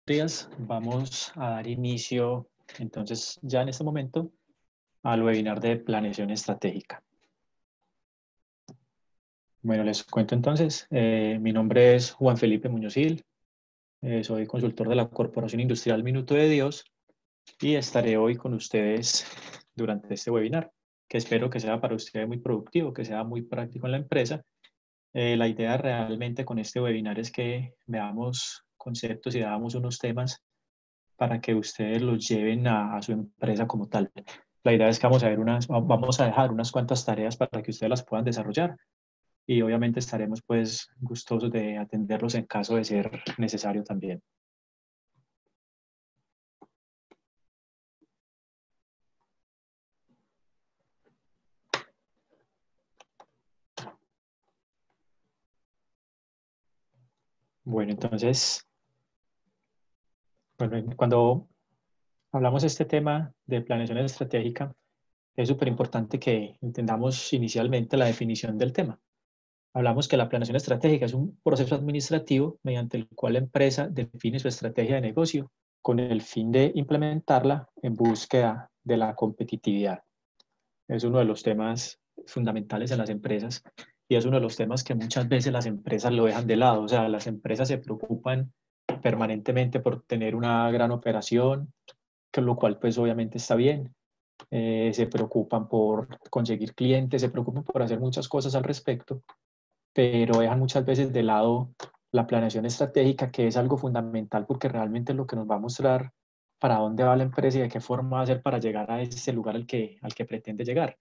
días. Vamos a dar inicio entonces ya en este momento al webinar de planeación estratégica. Bueno, les cuento entonces, mi nombre es Juan Felipe Muñoz Gil, soy consultor de la Corporación Industrial Minuto de Dios y estaré hoy con ustedes durante este webinar, que espero que sea para ustedes muy productivo, que sea muy práctico en la empresa. La idea realmente con este webinar es que veamos conceptos y veamos unos temas para que ustedes los lleven a su empresa como tal. La idea es que vamos a dejar unas cuantas tareas para que ustedes las puedan desarrollar y obviamente estaremos pues gustosos de atenderlos en caso de ser necesario también. Bueno, entonces, cuando hablamos de este tema de planeación estratégica, es súper importante que entendamos inicialmente la definición del tema. Hablamos que la planeación estratégica es un proceso administrativo mediante el cual la empresa define su estrategia de negocio con el fin de implementarla en búsqueda de la competitividad. Es uno de los temas fundamentales en las empresas y es uno de los temas que muchas veces las empresas lo dejan de lado. O sea, las empresas se preocupan permanentemente por tener una gran operación, que lo cual pues obviamente está bien. Se preocupan por conseguir clientes, se preocupan por hacer muchas cosas al respecto, pero dejan muchas veces de lado la planeación estratégica, que es algo fundamental porque realmente es lo que nos va a mostrar para dónde va la empresa y de qué forma va a hacer para llegar a ese lugar al que pretende llegar.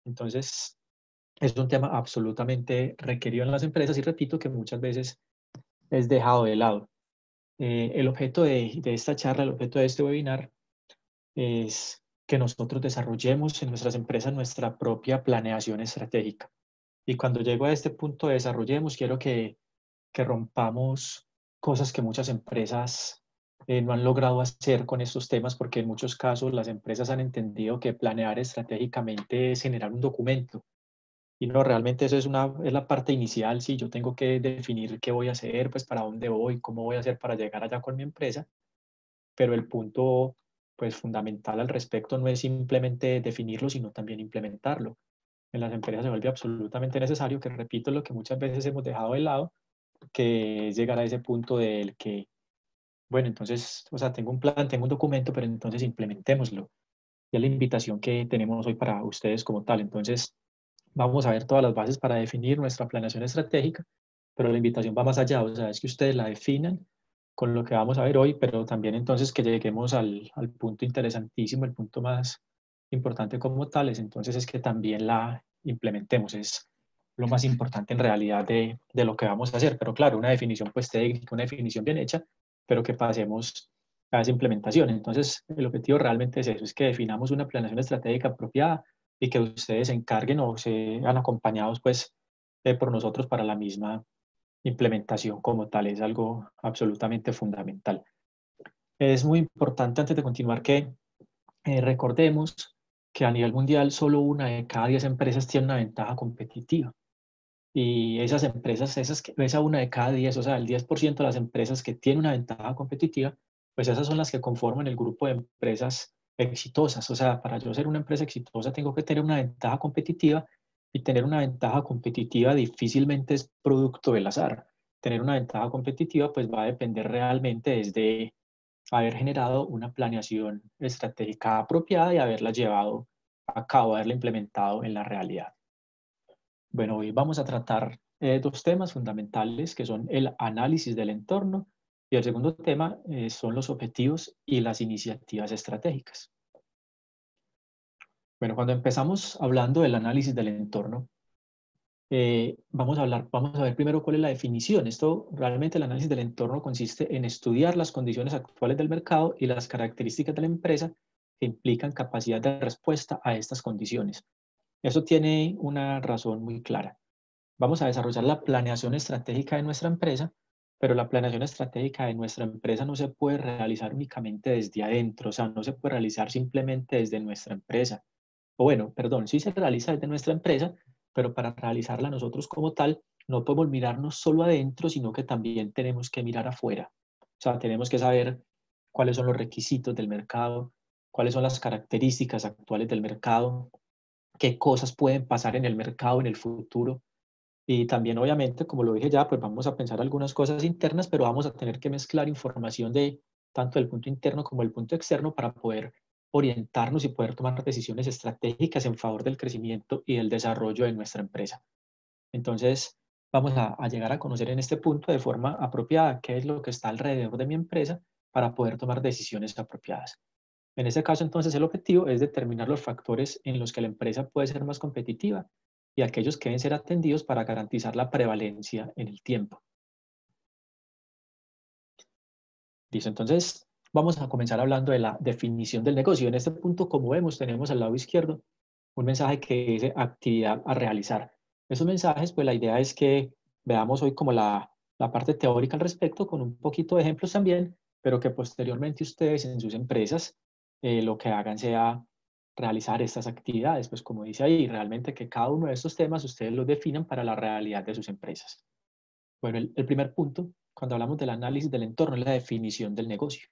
Entonces, es un tema absolutamente requerido en las empresas y repito que muchas veces es dejado de lado. El objeto de esta charla, el objeto de este webinar es que nosotros desarrollemos en nuestras empresas nuestra propia planeación estratégica. Y cuando llego a este punto de desarrollemos, quiero que rompamos cosas que muchas empresas no han logrado hacer con estos temas, porque en muchos casos las empresas han entendido que planear estratégicamente es generar un documento. Y no, realmente eso es la parte inicial. Sí, yo tengo que definir qué voy a hacer, pues para dónde voy, cómo voy a hacer para llegar allá con mi empresa, pero el punto pues fundamental al respecto no es simplemente definirlo, sino también implementarlo. En las empresas se vuelve absolutamente necesario, que repito, lo que muchas veces hemos dejado de lado, que es llegar a ese punto del que, bueno, entonces, o sea, tengo un plan, tengo un documento, pero entonces implementémoslo. Y es la invitación que tenemos hoy para ustedes como tal. Entonces, vamos a ver todas las bases para definir nuestra planeación estratégica, pero la invitación va más allá, o sea, es que ustedes la definan con lo que vamos a ver hoy, pero también entonces que lleguemos al punto interesantísimo, el punto más importante como tales, entonces es que también la implementemos, es lo más importante en realidad de lo que vamos a hacer, pero claro, una definición pues técnica, una definición bien hecha, pero que pasemos a esa implementación. Entonces, el objetivo realmente es eso, es que definamos una planeación estratégica apropiada y que ustedes se encarguen o sean acompañados pues por nosotros para la misma implementación como tal. Es algo absolutamente fundamental. Es muy importante antes de continuar que recordemos que a nivel mundial solo una de cada 10 empresas tiene una ventaja competitiva. Y esas empresas, esa una de cada 10, o sea, el 10% de las empresas que tienen una ventaja competitiva, pues esas son las que conforman el grupo de empresas exitosas. O sea, para yo ser una empresa exitosa tengo que tener una ventaja competitiva y tener una ventaja competitiva difícilmente es producto del azar. Tener una ventaja competitiva pues va a depender realmente desde haber generado una planeación estratégica apropiada y haberla llevado a cabo, haberla implementado en la realidad. Bueno, hoy vamos a tratar dos temas fundamentales que son el análisis del entorno y el segundo tema son los objetivos y las iniciativas estratégicas. Bueno, cuando empezamos hablando del análisis del entorno, vamos a ver primero cuál es la definición. Esto realmente el análisis del entorno consiste en estudiar las condiciones actuales del mercado y las características de la empresa que implican capacidad de respuesta a estas condiciones. Eso tiene una razón muy clara. Vamos a desarrollar la planeación estratégica de nuestra empresa, pero la planeación estratégica de nuestra empresa no se puede realizar únicamente desde adentro, o sea, no se puede realizar simplemente desde nuestra empresa. O bueno, perdón, sí se realiza desde nuestra empresa, pero para realizarla nosotros como tal, no podemos mirarnos solo adentro, sino que también tenemos que mirar afuera. O sea, tenemos que saber cuáles son los requisitos del mercado, cuáles son las características actuales del mercado, qué cosas pueden pasar en el mercado en el futuro. Y también, obviamente, como lo dije ya, pues vamos a pensar algunas cosas internas, pero vamos a tener que mezclar información de tanto del punto interno como del punto externo para poder orientarnos y poder tomar decisiones estratégicas en favor del crecimiento y del desarrollo de nuestra empresa. Entonces, vamos a llegar a conocer en este punto de forma apropiada qué es lo que está alrededor de mi empresa para poder tomar decisiones apropiadas. En este caso, entonces, el objetivo es determinar los factores en los que la empresa puede ser más competitiva y aquellos que deben ser atendidos para garantizar la prevalencia en el tiempo. Listo, entonces vamos a comenzar hablando de la definición del negocio. En este punto, como vemos, tenemos al lado izquierdo un mensaje que dice actividad a realizar. Esos mensajes, pues la idea es que veamos hoy como la parte teórica al respecto, con un poquito de ejemplos también, pero que posteriormente ustedes en sus empresas lo que hagan sea realizar estas actividades, pues como dice ahí, realmente que cada uno de estos temas ustedes los definan para la realidad de sus empresas. Bueno, el primer punto, cuando hablamos del análisis del entorno, es la definición del negocio.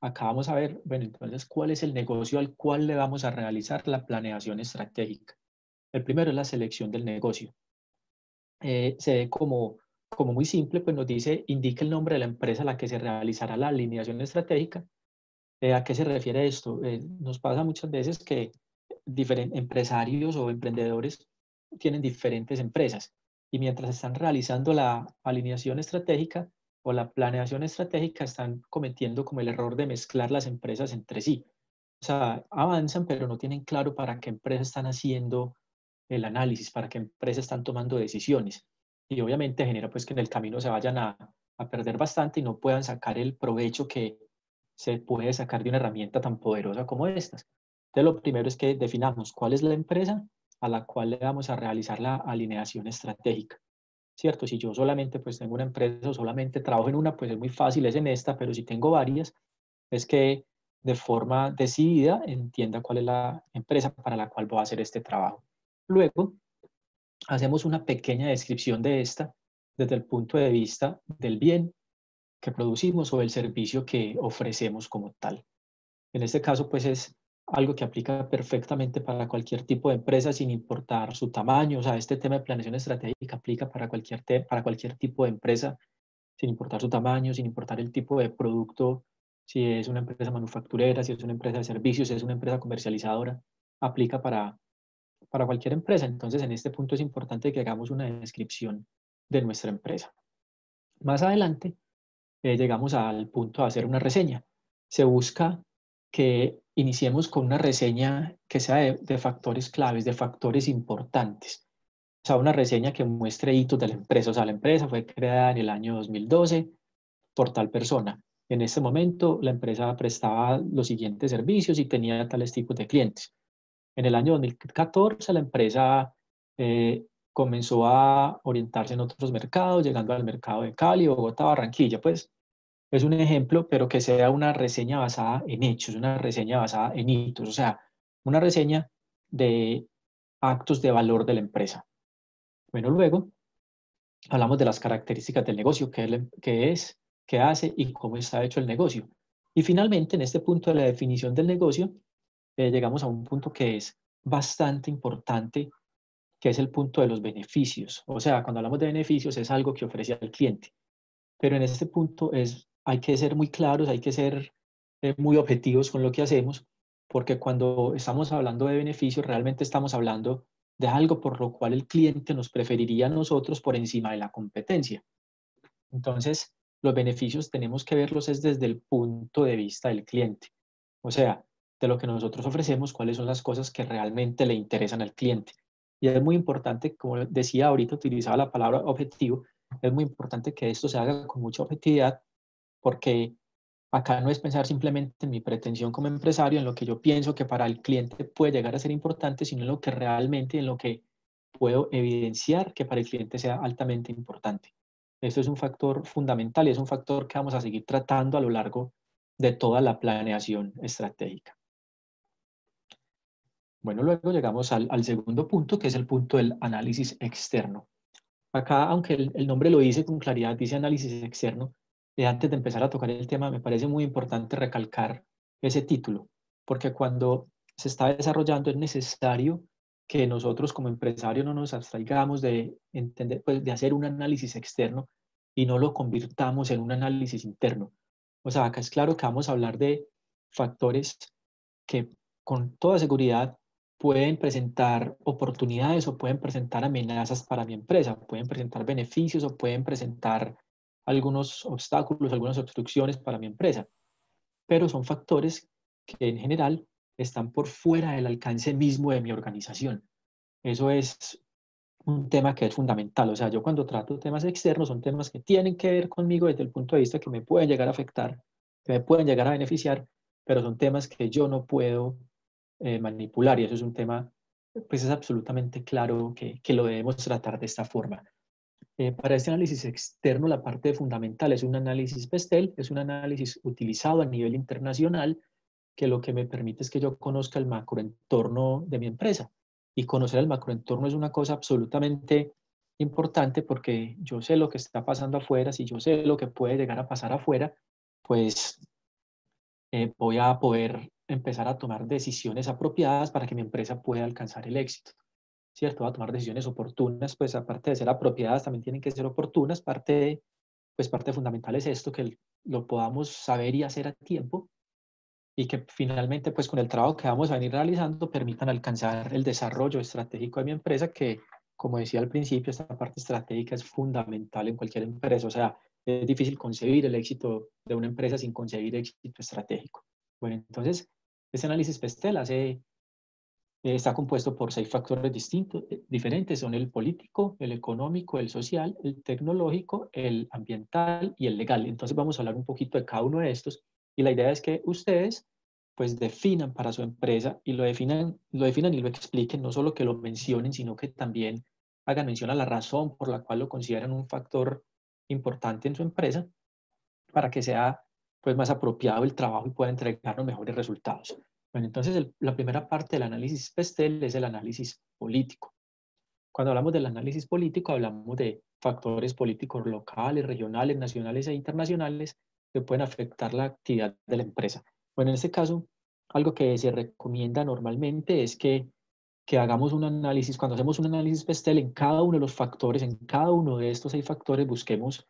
Acá vamos a ver, bueno, entonces, ¿cuál es el negocio al cual le vamos a realizar la planeación estratégica? El primero es la selección del negocio. Se ve como muy simple, pues nos dice, indica el nombre de la empresa a la que se realizará la alineación estratégica. ¿A qué se refiere esto? Nos pasa muchas veces que diferentes empresarios o emprendedores tienen diferentes empresas y mientras están realizando la alineación estratégica o la planeación estratégica están cometiendo como el error de mezclar las empresas entre sí. O sea, avanzan pero no tienen claro para qué empresa están haciendo el análisis, para qué empresa están tomando decisiones. Y obviamente genera pues que en el camino se vayan a perder bastante y no puedan sacar el provecho que se puede sacar de una herramienta tan poderosa como estas. Entonces, lo primero es que definamos cuál es la empresa a la cual le vamos a realizar la alineación estratégica, ¿cierto? Si yo solamente pues tengo una empresa o solamente trabajo en una, pues es muy fácil, es en esta, pero si tengo varias, es que de forma decidida entienda cuál es la empresa para la cual voy a hacer este trabajo. Luego, hacemos una pequeña descripción de esta desde el punto de vista del bien que producimos o el servicio que ofrecemos como tal. En este caso, pues es algo que aplica perfectamente para cualquier tipo de empresa sin importar su tamaño. O sea, este tema de planeación estratégica aplica para cualquier tipo de empresa sin importar su tamaño, sin importar el tipo de producto, si es una empresa manufacturera, si es una empresa de servicios, si es una empresa comercializadora, aplica para cualquier empresa. Entonces, en este punto es importante que hagamos una descripción de nuestra empresa. Más adelante, llegamos al punto de hacer una reseña. Se busca que iniciemos con una reseña que sea de factores claves, de factores importantes. O sea, una reseña que muestre hitos de la empresa. O sea, la empresa fue creada en el año 2012 por tal persona. En este momento, la empresa prestaba los siguientes servicios y tenía tales tipos de clientes. En el año 2014, la empresa comenzó a orientarse en otros mercados, llegando al mercado de Cali, Bogotá, Barranquilla. Pues es un ejemplo, pero que sea una reseña basada en hechos, una reseña basada en hitos, o sea, una reseña de actos de valor de la empresa. Bueno, luego hablamos de las características del negocio, qué hace y cómo está hecho el negocio. Y finalmente, en este punto de la definición del negocio, llegamos a un punto que es bastante importante, que es el punto de los beneficios. O sea, cuando hablamos de beneficios es algo que ofrece al cliente. Pero en este punto hay que ser muy claros, hay que ser muy objetivos con lo que hacemos, porque cuando estamos hablando de beneficios, realmente estamos hablando de algo por lo cual el cliente nos preferiría a nosotros por encima de la competencia. Entonces, los beneficios tenemos que verlos es desde el punto de vista del cliente. O sea, de lo que nosotros ofrecemos, cuáles son las cosas que realmente le interesan al cliente. Y es muy importante, como decía ahorita, utilizaba la palabra objetivo, es muy importante que esto se haga con mucha objetividad, porque acá no es pensar simplemente en mi pretensión como empresario, en lo que yo pienso que para el cliente puede llegar a ser importante, sino en lo que realmente, en lo que puedo evidenciar que para el cliente sea altamente importante. Esto es un factor fundamental y es un factor que vamos a seguir tratando a lo largo de toda la planeación estratégica. Bueno, luego llegamos al segundo punto, que es el punto del análisis externo. Acá, aunque el nombre lo dice con claridad, dice análisis externo, Antes de empezar a tocar el tema, me parece muy importante recalcar ese título, porque cuando se está desarrollando es necesario que nosotros como empresarios no nos abstraigamos de entender, pues, de hacer un análisis externo y no lo convirtamos en un análisis interno. O sea, acá es claro que vamos a hablar de factores que con toda seguridad pueden presentar oportunidades o pueden presentar amenazas para mi empresa, pueden presentar beneficios o pueden presentar algunos obstáculos, algunas obstrucciones para mi empresa, pero son factores que en general están por fuera del alcance mismo de mi organización. Eso es un tema que es fundamental. O sea, yo cuando trato temas externos son temas que tienen que ver conmigo desde el punto de vista que me pueden llegar a afectar, que me pueden llegar a beneficiar, pero son temas que yo no puedo manipular y eso es un tema, pues es absolutamente claro que lo debemos tratar de esta forma. Para este análisis externo, la parte fundamental es un análisis PESTEL, es un análisis utilizado a nivel internacional que lo que me permite es que yo conozca el macroentorno de mi empresa. Y conocer el macroentorno es una cosa absolutamente importante porque yo sé lo que está pasando afuera, si yo sé lo que puede llegar a pasar afuera, pues voy a poder empezar a tomar decisiones apropiadas para que mi empresa pueda alcanzar el éxito. ¿Cierto? Va a tomar decisiones oportunas, pues aparte de ser apropiadas, también tienen que ser oportunas. Parte fundamental es esto, que lo podamos saber y hacer a tiempo y que finalmente, pues con el trabajo que vamos a venir realizando, permitan alcanzar el desarrollo estratégico de mi empresa, que, como decía al principio, esta parte estratégica es fundamental en cualquier empresa. O sea, es difícil concebir el éxito de una empresa sin concebir éxito estratégico. Bueno, entonces, este análisis PESTEL está compuesto por 6 factores distintos, diferentes. Son el político, el económico, el social, el tecnológico, el ambiental y el legal. Entonces vamos a hablar un poquito de cada uno de estos y la idea es que ustedes pues definan para su empresa y lo definan y lo expliquen, no solo que lo mencionen, sino que también hagan mención a la razón por la cual lo consideran un factor importante en su empresa para que sea pues más apropiado el trabajo y pueda entregarnos mejores resultados. Bueno, entonces la primera parte del análisis PESTEL es el análisis político. Cuando hablamos del análisis político, hablamos de factores políticos locales, regionales, nacionales e internacionales que pueden afectar la actividad de la empresa. Bueno, en este caso, algo que se recomienda normalmente es que hagamos un análisis, cuando hacemos un análisis PESTEL, en cada uno de los factores, en cada uno de estos 6 factores, busquemos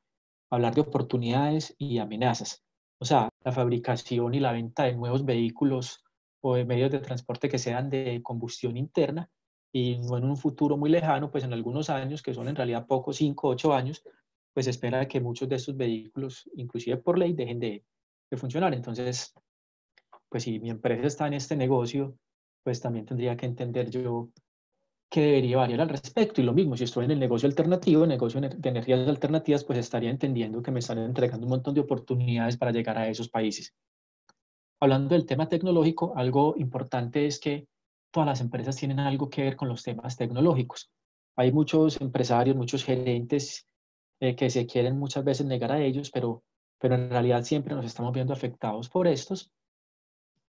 hablar de oportunidades y amenazas. O sea, la fabricación y la venta de nuevos vehículos o de medios de transporte que sean de combustión interna y no en un futuro muy lejano, pues en algunos años, que son en realidad pocos, 5, 8 años, pues se espera que muchos de estos vehículos, inclusive por ley, dejen de funcionar. Entonces, pues si mi empresa está en este negocio, pues también tendría que entender yo que debería variar al respecto. Y lo mismo, si estoy en el negocio alternativo, el negocio de energías alternativas, pues estaría entendiendo que me están entregando un montón de oportunidades para llegar a esos países. Hablando del tema tecnológico, algo importante es que todas las empresas tienen algo que ver con los temas tecnológicos. Hay muchos empresarios, muchos gerentes que se quieren muchas veces negar a ellos, pero en realidad siempre nos estamos viendo afectados por estos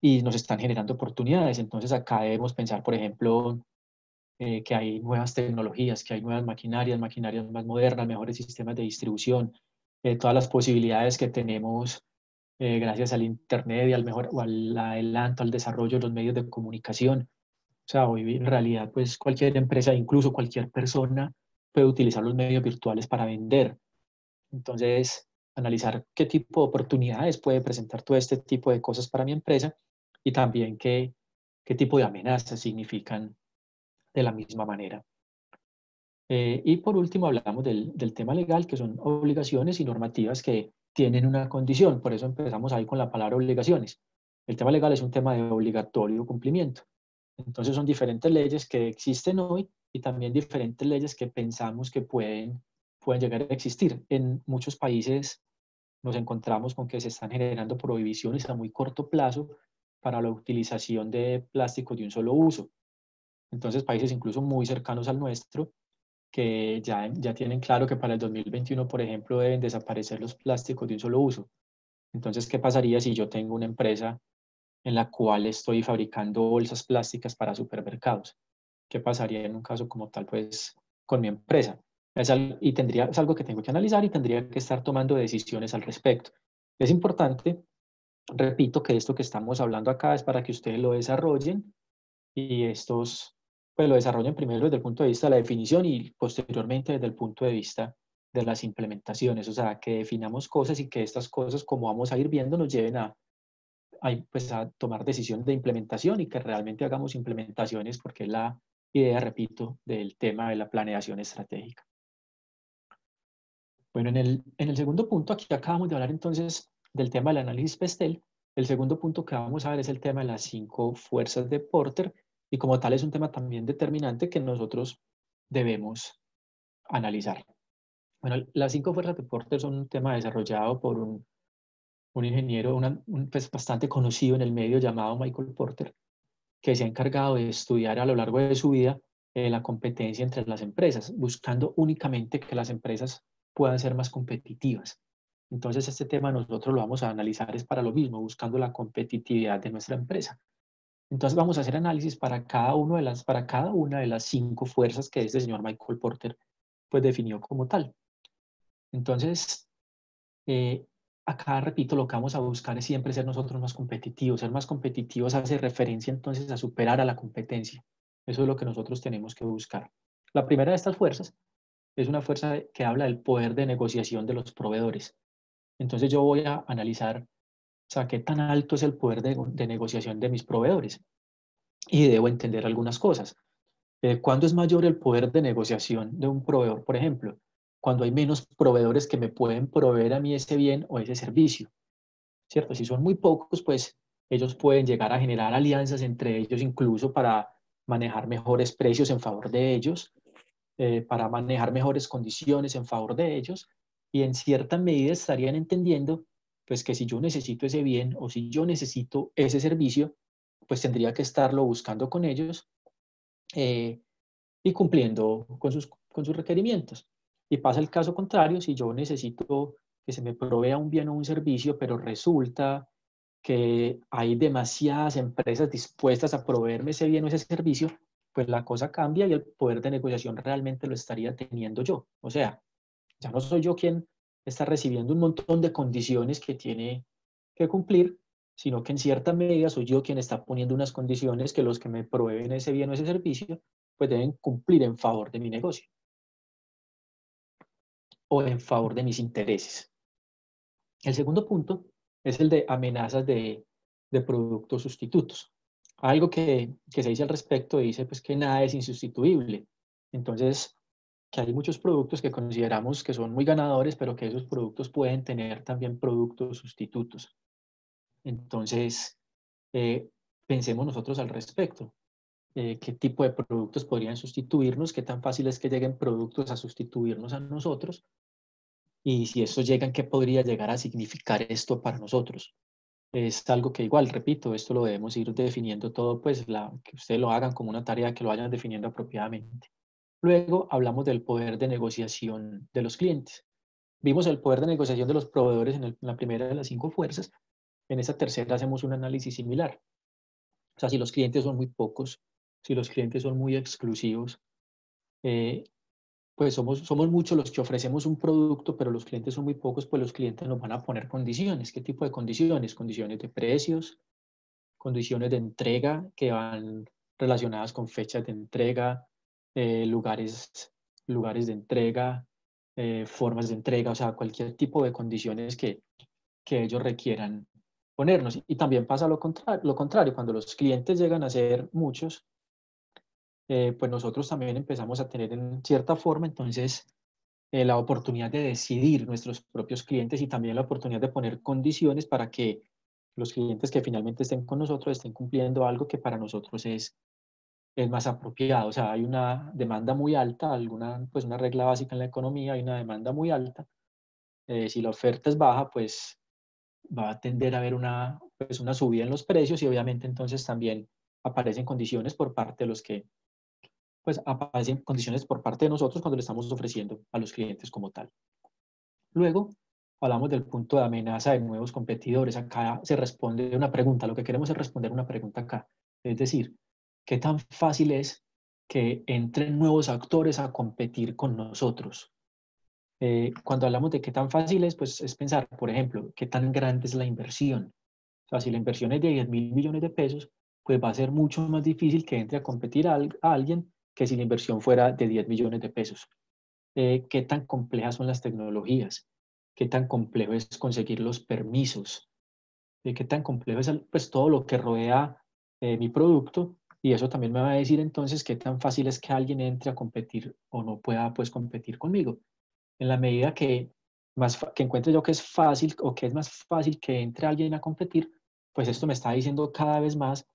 y nos están generando oportunidades. Entonces acá debemos pensar, por ejemplo, que hay nuevas tecnologías, que hay nuevas maquinarias más modernas, mejores sistemas de distribución, todas las posibilidades que tenemos gracias al Internet y al mejor o al adelanto, al desarrollo de los medios de comunicación. O sea, hoy en realidad, pues cualquier empresa, incluso cualquier persona, puede utilizar los medios virtuales para vender. Entonces, analizar qué tipo de oportunidades puede presentar todo este tipo de cosas para mi empresa y también qué tipo de amenazas significan de la misma manera. Y por último hablamos del tema legal, que son obligaciones y normativas que tienen una condición. Por eso empezamos ahí con la palabra obligaciones. El tema legal es un tema de obligatorio cumplimiento. Entonces son diferentes leyes que existen hoy y también diferentes leyes que pensamos que pueden llegar a existir. En muchos países nos encontramos con que se están generando prohibiciones a muy corto plazo para la utilización de plásticos de un solo uso. Entonces países incluso muy cercanos al nuestro que ya tienen claro que para el 2021, por ejemplo, deben desaparecer los plásticos de un solo uso. Entonces, ¿qué pasaría si yo tengo una empresa en la cual estoy fabricando bolsas plásticas para supermercados? ¿Qué pasaría en un caso como tal, pues, con mi empresa? es algo que tengo que analizar y tendría que estar tomando decisiones al respecto. Es importante, repito, que esto que estamos hablando acá es para que ustedes lo desarrollen y pues lo desarrollen primero desde el punto de vista de la definición y posteriormente desde el punto de vista de las implementaciones, o sea, que definamos cosas y que estas cosas, como vamos a ir viendo, nos lleven pues a tomar decisiones de implementación y que realmente hagamos implementaciones, porque es la idea, repito, del tema de la planeación estratégica. Bueno, en el segundo punto, aquí acabamos de hablar entonces del tema del análisis PESTEL. El segundo punto que vamos a ver es el tema de las 5 fuerzas de Porter, y como tal es un tema también determinante que nosotros debemos analizar. Bueno, las 5 fuerzas de Porter son un tema desarrollado por un ingeniero pues, bastante conocido en el medio llamado Michael Porter, que se ha encargado de estudiar a lo largo de su vida la competencia entre las empresas, buscando únicamente que las empresas puedan ser más competitivas. Entonces, este tema nosotros lo vamos a analizar es para lo mismo, buscando la competitividad de nuestra empresa. Entonces, vamos a hacer análisis para cada una de las 5 fuerzas que este señor Michael Porter pues, definió como tal. Entonces, acá, repito, lo que vamos a buscar es siempre ser nosotros más competitivos. Ser más competitivos hace referencia entonces a superar a la competencia. Eso es lo que nosotros tenemos que buscar. La primera de estas fuerzas es una fuerza que habla del poder de negociación de los proveedores. Entonces yo voy a analizar, o sea, qué tan alto es el poder de negociación de mis proveedores. Y debo entender algunas cosas. ¿Cuándo es mayor el poder de negociación de un proveedor? Por ejemplo, cuando hay menos proveedores que me pueden proveer a mí ese bien o ese servicio, ¿cierto? Si son muy pocos, pues ellos pueden llegar a generar alianzas entre ellos incluso para manejar mejores precios en favor de ellos, para manejar mejores condiciones en favor de ellos, y en cierta medida estarían entendiendo pues que si yo necesito ese bien o si yo necesito ese servicio, pues tendría que estarlo buscando con ellos eh, y cumpliendo con sus requerimientos. Y pasa el caso contrario, si yo necesito que se me provea un bien o un servicio, pero resulta que hay demasiadas empresas dispuestas a proveerme ese bien o ese servicio, pues la cosa cambia y el poder de negociación realmente lo estaría teniendo yo. O sea, ya no soy yo quien está recibiendo un montón de condiciones que tiene que cumplir, sino que en cierta medida soy yo quien está poniendo unas condiciones que los que me proveen ese bien o ese servicio, pues deben cumplir en favor de mi negocio o en favor de mis intereses. El segundo punto es el de amenazas de productos sustitutos. Algo que se dice al respecto dice pues que nada es insustituible. Entonces, que hay muchos productos que consideramos que son muy ganadores, pero que esos productos pueden tener también productos sustitutos. Entonces, pensemos nosotros al respecto. ¿Qué tipo de productos podrían sustituirnos? ¿Qué tan fácil es que lleguen productos a sustituirnos a nosotros? Y si estos llegan, ¿qué podría llegar a significar esto para nosotros? Es algo que igual, repito, esto lo debemos ir definiendo todo, pues que ustedes lo hagan como una tarea, que lo vayan definiendo apropiadamente. Luego hablamos del poder de negociación de los clientes. Vimos el poder de negociación de los proveedores en la primera de las 5 fuerzas. En esta tercera hacemos un análisis similar. O sea, si los clientes son muy pocos, si los clientes son muy exclusivos, eh, pues somos muchos los que ofrecemos un producto, pero los clientes son muy pocos, pues los clientes nos van a poner condiciones. ¿Qué tipo de condiciones? Condiciones de precios, condiciones de entrega que van relacionadas con fechas de entrega, lugares de entrega, formas de entrega, o sea, cualquier tipo de condiciones que ellos requieran ponernos. Y también pasa lo contrario, cuando los clientes llegan a ser muchos, pues nosotros también empezamos a tener en cierta forma, entonces, la oportunidad de decidir nuestros propios clientes y también la oportunidad de poner condiciones para que los clientes que finalmente estén con nosotros estén cumpliendo algo que para nosotros es más apropiado. O sea, hay una demanda muy alta, pues una regla básica en la economía, hay una demanda muy alta. Si la oferta es baja, pues va a tender a haber pues una subida en los precios y obviamente entonces también aparecen condiciones por parte de los que, pues aparecen condiciones por parte de nosotros cuando le estamos ofreciendo a los clientes como tal. Luego, hablamos del punto de amenaza de nuevos competidores. Acá se responde una pregunta, lo que queremos es responder una pregunta acá. Es decir, ¿qué tan fácil es que entren nuevos actores a competir con nosotros. Cuando hablamos de qué tan fácil es, pues es pensar, por ejemplo, qué tan grande es la inversión. O sea, si la inversión es de 10.000 millones de pesos, pues va a ser mucho más difícil que entre a competir a alguien que si la inversión fuera de 10 millones de pesos. ¿Qué tan complejas son las tecnologías? ¿Qué tan complejo es conseguir los permisos? ¿Qué tan complejo es pues, todo lo que rodea mi producto? Y eso también me va a decir entonces qué tan fácil es que alguien entre a competir o no pueda pues competir conmigo. En la medida que, que encuentre yo que es fácil o que es más fácil que entre alguien a competir, pues esto me está diciendo cada vez más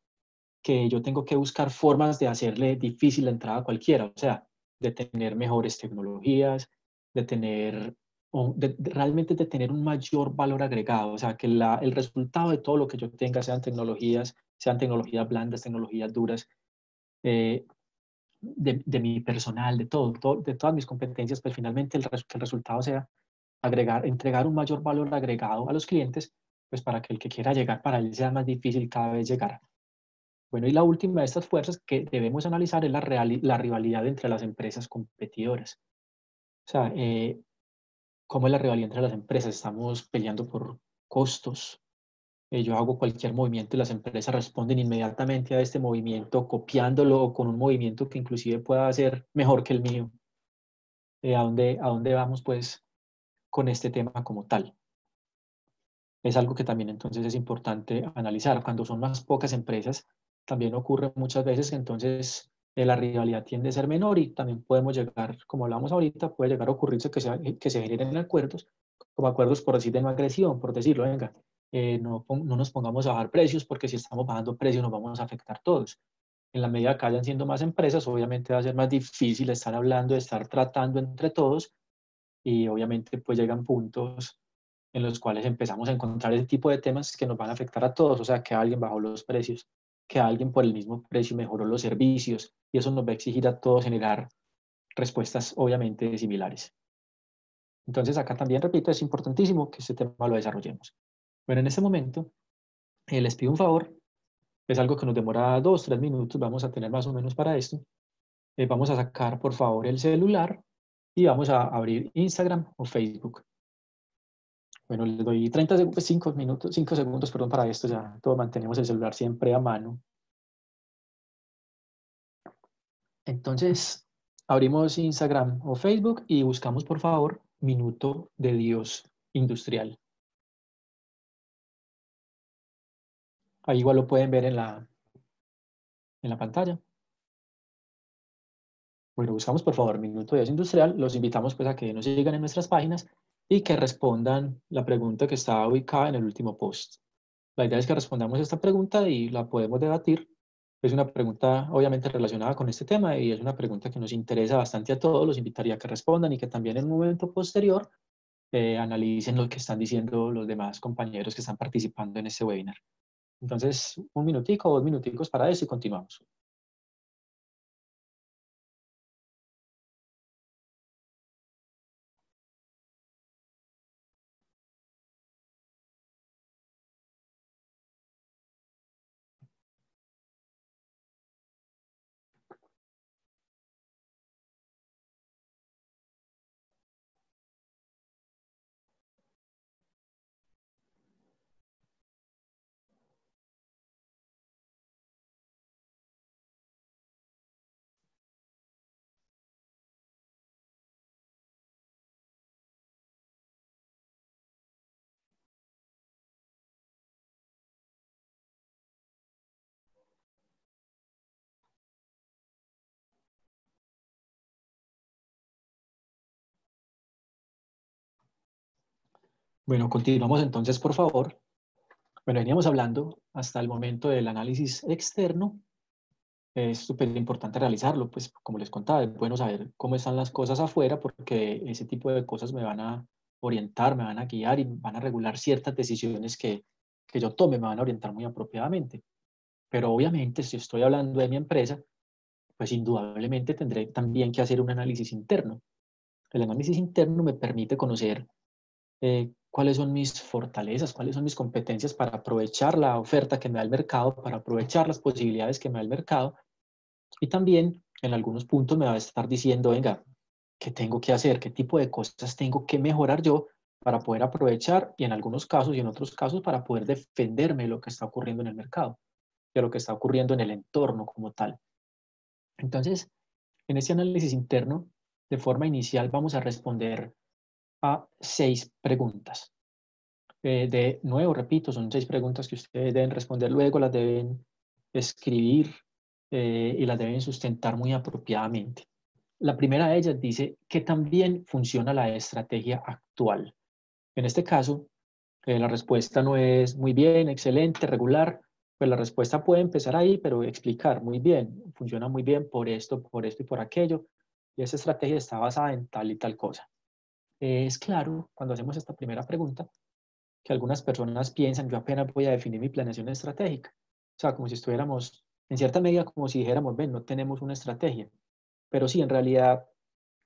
que yo tengo que buscar formas de hacerle difícil la entrada a cualquiera, o sea, de tener mejores tecnologías, de tener, realmente de tener un mayor valor agregado, o sea, que el resultado de todo lo que yo tenga, sean tecnologías blandas, tecnologías duras, eh, de mi personal, de todas mis competencias, pues finalmente que el resultado sea entregar un mayor valor agregado a los clientes, pues para que el que quiera llegar para él sea más difícil cada vez llegar. Bueno, y la última de estas fuerzas que debemos analizar es la rivalidad entre las empresas competidoras. O sea, ¿cómo es la rivalidad entre las empresas? Estamos peleando por costos. Yo hago cualquier movimiento y las empresas responden inmediatamente a este movimiento, copiándolo o con un movimiento que inclusive pueda ser mejor que el mío. A dónde vamos, pues, con este tema como tal? Es algo que también entonces es importante analizar. Cuando son más pocas empresas, también ocurre muchas veces que entonces la rivalidad tiende a ser menor y también podemos llegar, como hablamos ahorita, puede llegar a ocurrirse que se generen acuerdos, como acuerdos por decir de no agresión, por decirlo, venga, no nos pongamos a bajar precios porque si estamos bajando precios nos vamos a afectar todos. En la medida que vayan siendo más empresas, obviamente va a ser más difícil estar hablando, estar tratando entre todos y obviamente pues llegan puntos en los cuales empezamos a encontrar ese tipo de temas que nos van a afectar a todos, o sea, que alguien bajó los precios, que alguien por el mismo precio mejoró los servicios, y eso nos va a exigir a todos generar respuestas obviamente similares. Entonces, acá también, repito, es importantísimo que este tema lo desarrollemos. Bueno, en este momento, les pido un favor, es algo que nos demora 2, 3 minutos, vamos a tener más o menos para esto. Vamos a sacar, por favor, el celular y vamos a abrir Instagram o Facebook. Bueno, les doy 30 segundos, 5 minutos, 5 segundos, perdón, para esto. Ya todo mantenemos el celular siempre a mano. Entonces, abrimos Instagram o Facebook y buscamos, por favor, Minuto de Dios Industrial. Ahí igual lo pueden ver en la pantalla. Bueno, buscamos, por favor, Minuto de Dios Industrial. Los invitamos pues a que nos sigan en nuestras páginas y que respondan la pregunta que está ubicada en el último post. La idea es que respondamos esta pregunta y la podemos debatir. Es una pregunta obviamente relacionada con este tema y es una pregunta que nos interesa bastante a todos. Los invitaría a que respondan y que también en un momento posterior analicen lo que están diciendo los demás compañeros que están participando en este webinar. Entonces, un minutico o 2 minuticos para eso y continuamos. Bueno, continuamos entonces, por favor. Bueno, veníamos hablando hasta el momento del análisis externo. Es súper importante realizarlo, pues como les contaba, es bueno saber cómo están las cosas afuera porque ese tipo de cosas me van a orientar, me van a guiar y van a regular ciertas decisiones que yo tome, me van a orientar muy apropiadamente. Pero obviamente si estoy hablando de mi empresa, pues indudablemente tendré también que hacer un análisis interno. El análisis interno me permite conocer cuáles son mis fortalezas, cuáles son mis competencias para aprovechar la oferta que me da el mercado, para aprovechar las posibilidades que me da el mercado y también en algunos puntos me va a estar diciendo, venga, ¿qué tengo que hacer? ¿Qué tipo de cosas tengo que mejorar yo para poder aprovechar y en algunos casos y en otros casos para poder defenderme de lo que está ocurriendo en el mercado, de lo que está ocurriendo en el entorno como tal? Entonces, en este análisis interno, de forma inicial, vamos a responder a 6 preguntas. De nuevo, repito, son 6 preguntas que ustedes deben responder luego, las deben escribir y las deben sustentar muy apropiadamente. La primera de ellas dice que también funciona la estrategia actual. En este caso, la respuesta no es muy bien, excelente, regular, pues la respuesta puede empezar ahí, pero explicar muy bien, funciona muy bien por esto y por aquello, y esa estrategia está basada en tal y tal cosa. Es claro, cuando hacemos esta primera pregunta, que algunas personas piensan, yo apenas voy a definir mi planeación estratégica. O sea, como si estuviéramos, en cierta medida, como si dijéramos, ven, no tenemos una estrategia. Pero sí, en realidad,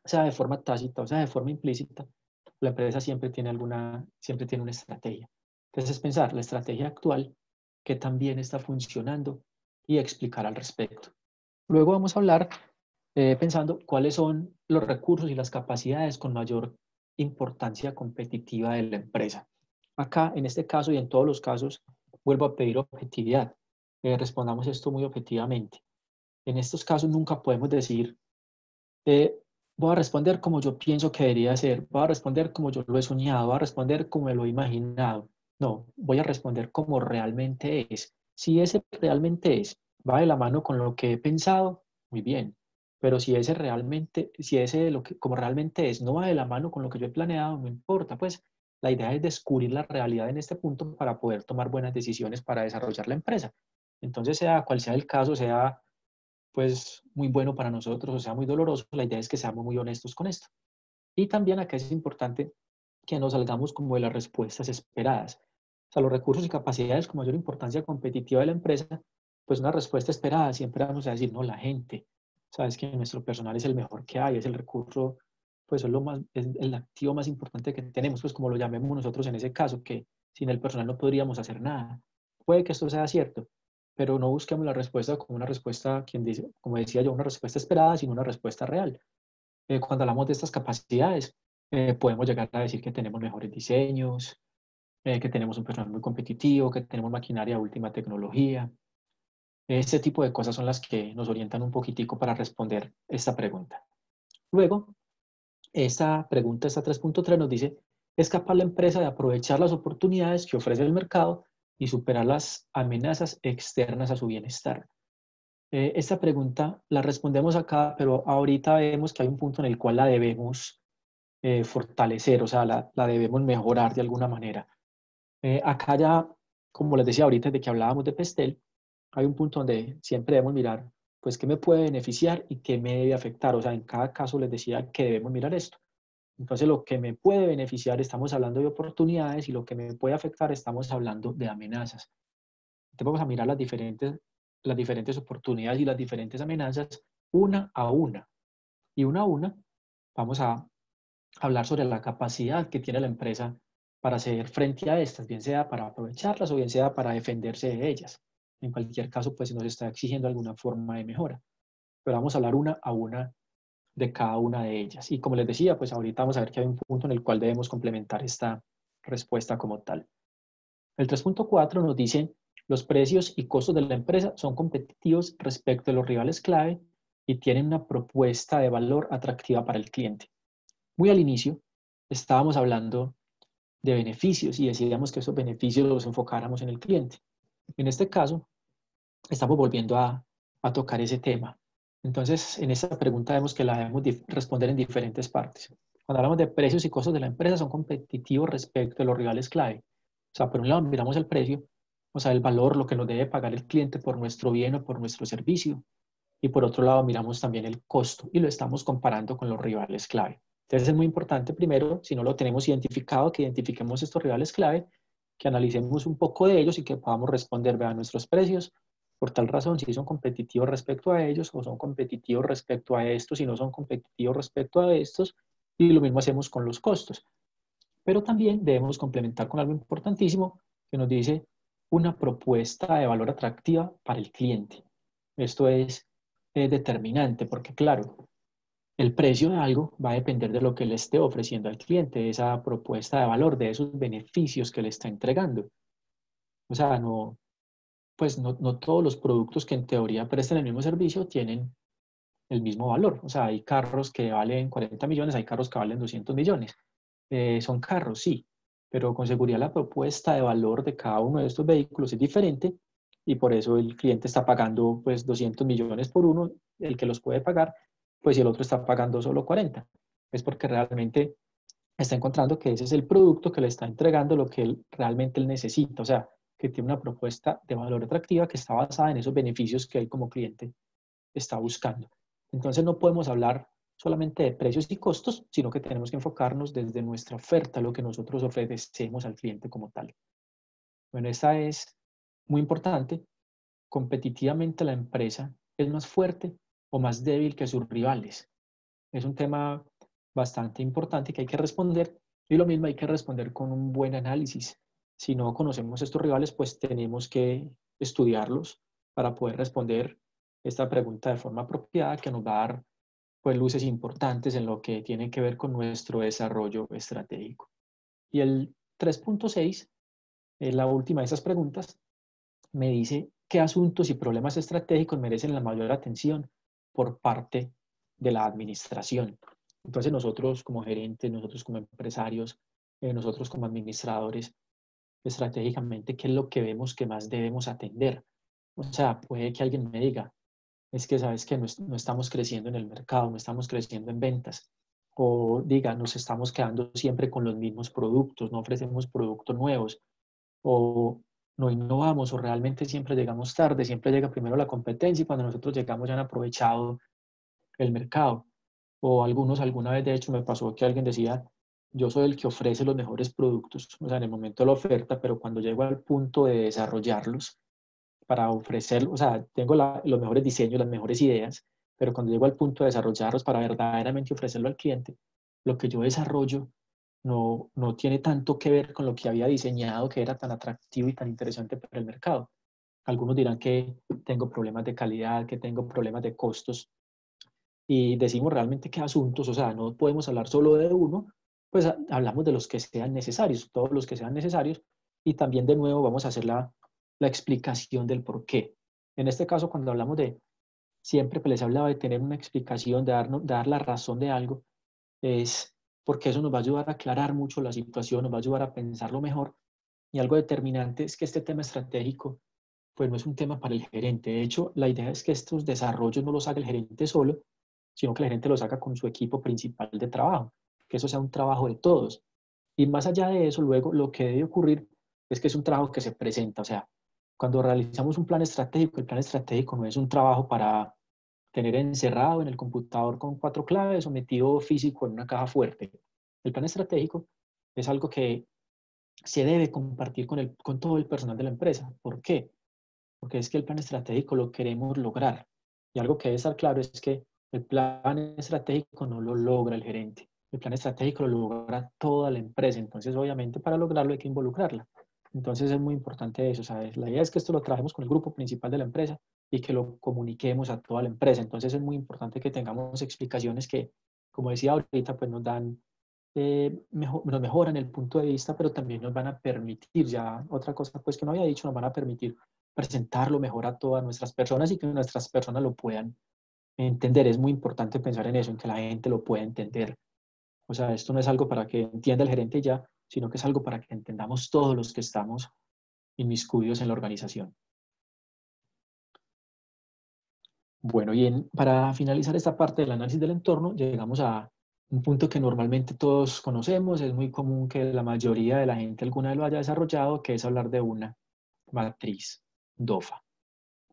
o sea de forma tácita, o sea, de forma implícita, la empresa siempre tiene una estrategia. Entonces, es pensar la estrategia actual que también está funcionando y explicar al respecto. Luego vamos a hablar pensando cuáles son los recursos y las capacidades con mayor importancia competitiva de la empresa. Acá, en este caso y en todos los casos, vuelvo a pedir objetividad. Respondamos esto muy objetivamente. En estos casos nunca podemos decir, voy a responder como yo pienso que debería ser, voy a responder como yo lo he soñado, voy a responder como me lo he imaginado. No, voy a responder como realmente es. Si ese realmente es, va de la mano con lo que he pensado, muy bien. Pero si ese realmente, si ese lo que, como realmente es, no va de la mano con lo que yo he planeado, no importa, pues la idea es descubrir la realidad en este punto para poder tomar buenas decisiones para desarrollar la empresa. Entonces, sea cual sea el caso, sea pues muy bueno para nosotros o sea muy doloroso, la idea es que seamos muy honestos con esto. Y también acá es importante que nos salgamos como de las respuestas esperadas. O sea, los recursos y capacidades con mayor importancia competitiva de la empresa, pues una respuesta esperada siempre vamos a decir, no, la gente. Sabes que nuestro personal es el mejor que hay, es el recurso, pues es, lo más, es el activo más importante que tenemos, pues como lo llamemos nosotros en ese caso, que sin el personal no podríamos hacer nada. Puede que esto sea cierto, pero no busquemos la respuesta como una respuesta, quien dice, como decía yo, una respuesta esperada, sino una respuesta real. Cuando hablamos de estas capacidades, podemos llegar a decir que tenemos mejores diseños, que tenemos un personal muy competitivo, que tenemos maquinaria de última tecnología. Este tipo de cosas son las que nos orientan un poquitico para responder esta pregunta. Luego, esta pregunta, esta 3.3 nos dice, ¿es capaz la empresa de aprovechar las oportunidades que ofrece el mercado y superar las amenazas externas a su bienestar? Esta pregunta la respondemos acá, pero ahorita vemos que hay un punto en el cual la debemos fortalecer, o sea, la debemos mejorar de alguna manera. Acá ya, como les decía ahorita, de que hablábamos de Pestel, hay un punto donde siempre debemos mirar, pues, qué me puede beneficiar y qué me debe afectar. O sea, en cada caso les decía que debemos mirar esto. Entonces, lo que me puede beneficiar, estamos hablando de oportunidades, y lo que me puede afectar, estamos hablando de amenazas. Entonces, vamos a mirar las diferentes oportunidades y las diferentes amenazas una a una. Y una a una vamos a hablar sobre la capacidad que tiene la empresa para hacer frente a estas, bien sea para aprovecharlas o bien sea para defenderse de ellas. En cualquier caso, pues nos está exigiendo alguna forma de mejora. Pero vamos a hablar una a una de cada una de ellas. Y como les decía, pues ahorita vamos a ver que hay un punto en el cual debemos complementar esta respuesta como tal. El 3.4 nos dice, los precios y costos de la empresa son competitivos respecto a los rivales clave y tienen una propuesta de valor atractiva para el cliente. Muy al inicio estábamos hablando de beneficios y decíamos que esos beneficios los enfocáramos en el cliente. En este caso, estamos volviendo a tocar ese tema. Entonces, en esta pregunta vemos que la debemos responder en diferentes partes. Cuando hablamos de precios y costos de la empresa, son competitivos respecto a los rivales clave. O sea, por un lado miramos el precio, o sea, el valor, lo que nos debe pagar el cliente por nuestro bien o por nuestro servicio. Y por otro lado miramos también el costo y lo estamos comparando con los rivales clave. Entonces es muy importante primero, si no lo tenemos identificado, que identifiquemos estos rivales clave, que analicemos un poco de ellos y que podamos responder, vean nuestros precios, por tal razón, si son competitivos respecto a ellos o son competitivos respecto a estos, si no son competitivos respecto a estos, y lo mismo hacemos con los costos. Pero también debemos complementar con algo importantísimo que nos dice una propuesta de valor atractiva para el cliente. Esto es determinante, porque claro, el precio de algo va a depender de lo que le esté ofreciendo al cliente, de esa propuesta de valor, de esos beneficios que le está entregando. O sea, no, pues no todos los productos que en teoría prestan el mismo servicio tienen el mismo valor. O sea, hay carros que valen 40 millones, hay carros que valen 200 millones. Son carros, sí, pero con seguridad la propuesta de valor de cada uno de estos vehículos es diferente y por eso el cliente está pagando pues 200 millones por uno, el que los puede pagar, pues si el otro está pagando solo 40. Es porque realmente está encontrando que ese es el producto que le está entregando lo que realmente él necesita. O sea, que tiene una propuesta de valor atractiva que está basada en esos beneficios que él como cliente está buscando. Entonces no podemos hablar solamente de precios y costos, sino que tenemos que enfocarnos desde nuestra oferta, lo que nosotros ofrecemos al cliente como tal. Bueno, esta es muy importante. Competitivamente la empresa es más fuerte o más débil que sus rivales. Es un tema bastante importante que hay que responder y lo mismo hay que responder con un buen análisis. Si no conocemos estos rivales, pues tenemos que estudiarlos para poder responder esta pregunta de forma apropiada que nos va a dar pues, luces importantes en lo que tiene que ver con nuestro desarrollo estratégico. Y el 3.6, la última de esas preguntas, me dice qué asuntos y problemas estratégicos merecen la mayor atención por parte de la administración. Entonces nosotros como gerentes, nosotros como empresarios, nosotros como administradores, estratégicamente, ¿qué es lo que vemos que más debemos atender? O sea, puede que alguien me diga, es que sabes que no estamos creciendo en el mercado, no estamos creciendo en ventas. O diga, nos estamos quedando siempre con los mismos productos, no ofrecemos productos nuevos. O no innovamos, o realmente siempre llegamos tarde, siempre llega primero la competencia y cuando nosotros llegamos ya han aprovechado el mercado. O algunos, alguna vez de hecho me pasó que alguien decía, yo soy el que ofrece los mejores productos, o sea, en el momento de la oferta, pero cuando llego al punto de desarrollarlos, para ofrecer, o sea, tengo los mejores diseños, las mejores ideas, pero cuando llego al punto de desarrollarlos para verdaderamente ofrecerlo al cliente, lo que yo desarrollo no tiene tanto que ver con lo que había diseñado que era tan atractivo y tan interesante para el mercado. Algunos dirán que tengo problemas de calidad, que tengo problemas de costos y decimos realmente qué asuntos, o sea, no podemos hablar solo de uno, pues hablamos de los que sean necesarios, todos los que sean necesarios y también de nuevo vamos a hacer la explicación del por qué. En este caso, cuando hablamos de, siempre les hablaba de tener una explicación, de dar la razón de algo, es porque eso nos va a ayudar a aclarar mucho la situación, nos va a ayudar a pensarlo mejor. Y algo determinante es que este tema estratégico, pues no es un tema para el gerente. De hecho, la idea es que estos desarrollos no los haga el gerente solo, sino que el gerente los haga con su equipo principal de trabajo, que eso sea un trabajo de todos. Y más allá de eso, luego lo que debe ocurrir es que es un trabajo que se presenta. O sea, cuando realizamos un plan estratégico, el plan estratégico no es un trabajo para tener encerrado en el computador con 4 claves o metido físico en una caja fuerte. El plan estratégico es algo que se debe compartir con todo el personal de la empresa. ¿Por qué? Porque es que el plan estratégico lo queremos lograr. Y algo que debe estar claro es que el plan estratégico no lo logra el gerente. El plan estratégico lo logra toda la empresa. Entonces, obviamente, para lograrlo hay que involucrarla. Entonces, es muy importante eso, ¿sabes? La idea es que esto lo trabajemos con el grupo principal de la empresa y que lo comuniquemos a toda la empresa. Entonces, es muy importante que tengamos explicaciones que, como decía ahorita, pues nos dan nos mejoran el punto de vista, pero también nos van a permitir, ya otra cosa pues que no había dicho, nos van a permitir presentarlo mejor a todas nuestras personas y que nuestras personas lo puedan entender. Es muy importante pensar en eso, en que la gente lo pueda entender. O sea, esto no es algo para que entienda el gerente ya, sino que es algo para que entendamos todos los que estamos inmiscuidos en la organización. Bueno, y para finalizar esta parte del análisis del entorno, llegamos a un punto que normalmente todos conocemos, es muy común que la mayoría de la gente alguna vez lo haya desarrollado, que es hablar de una matriz DOFA.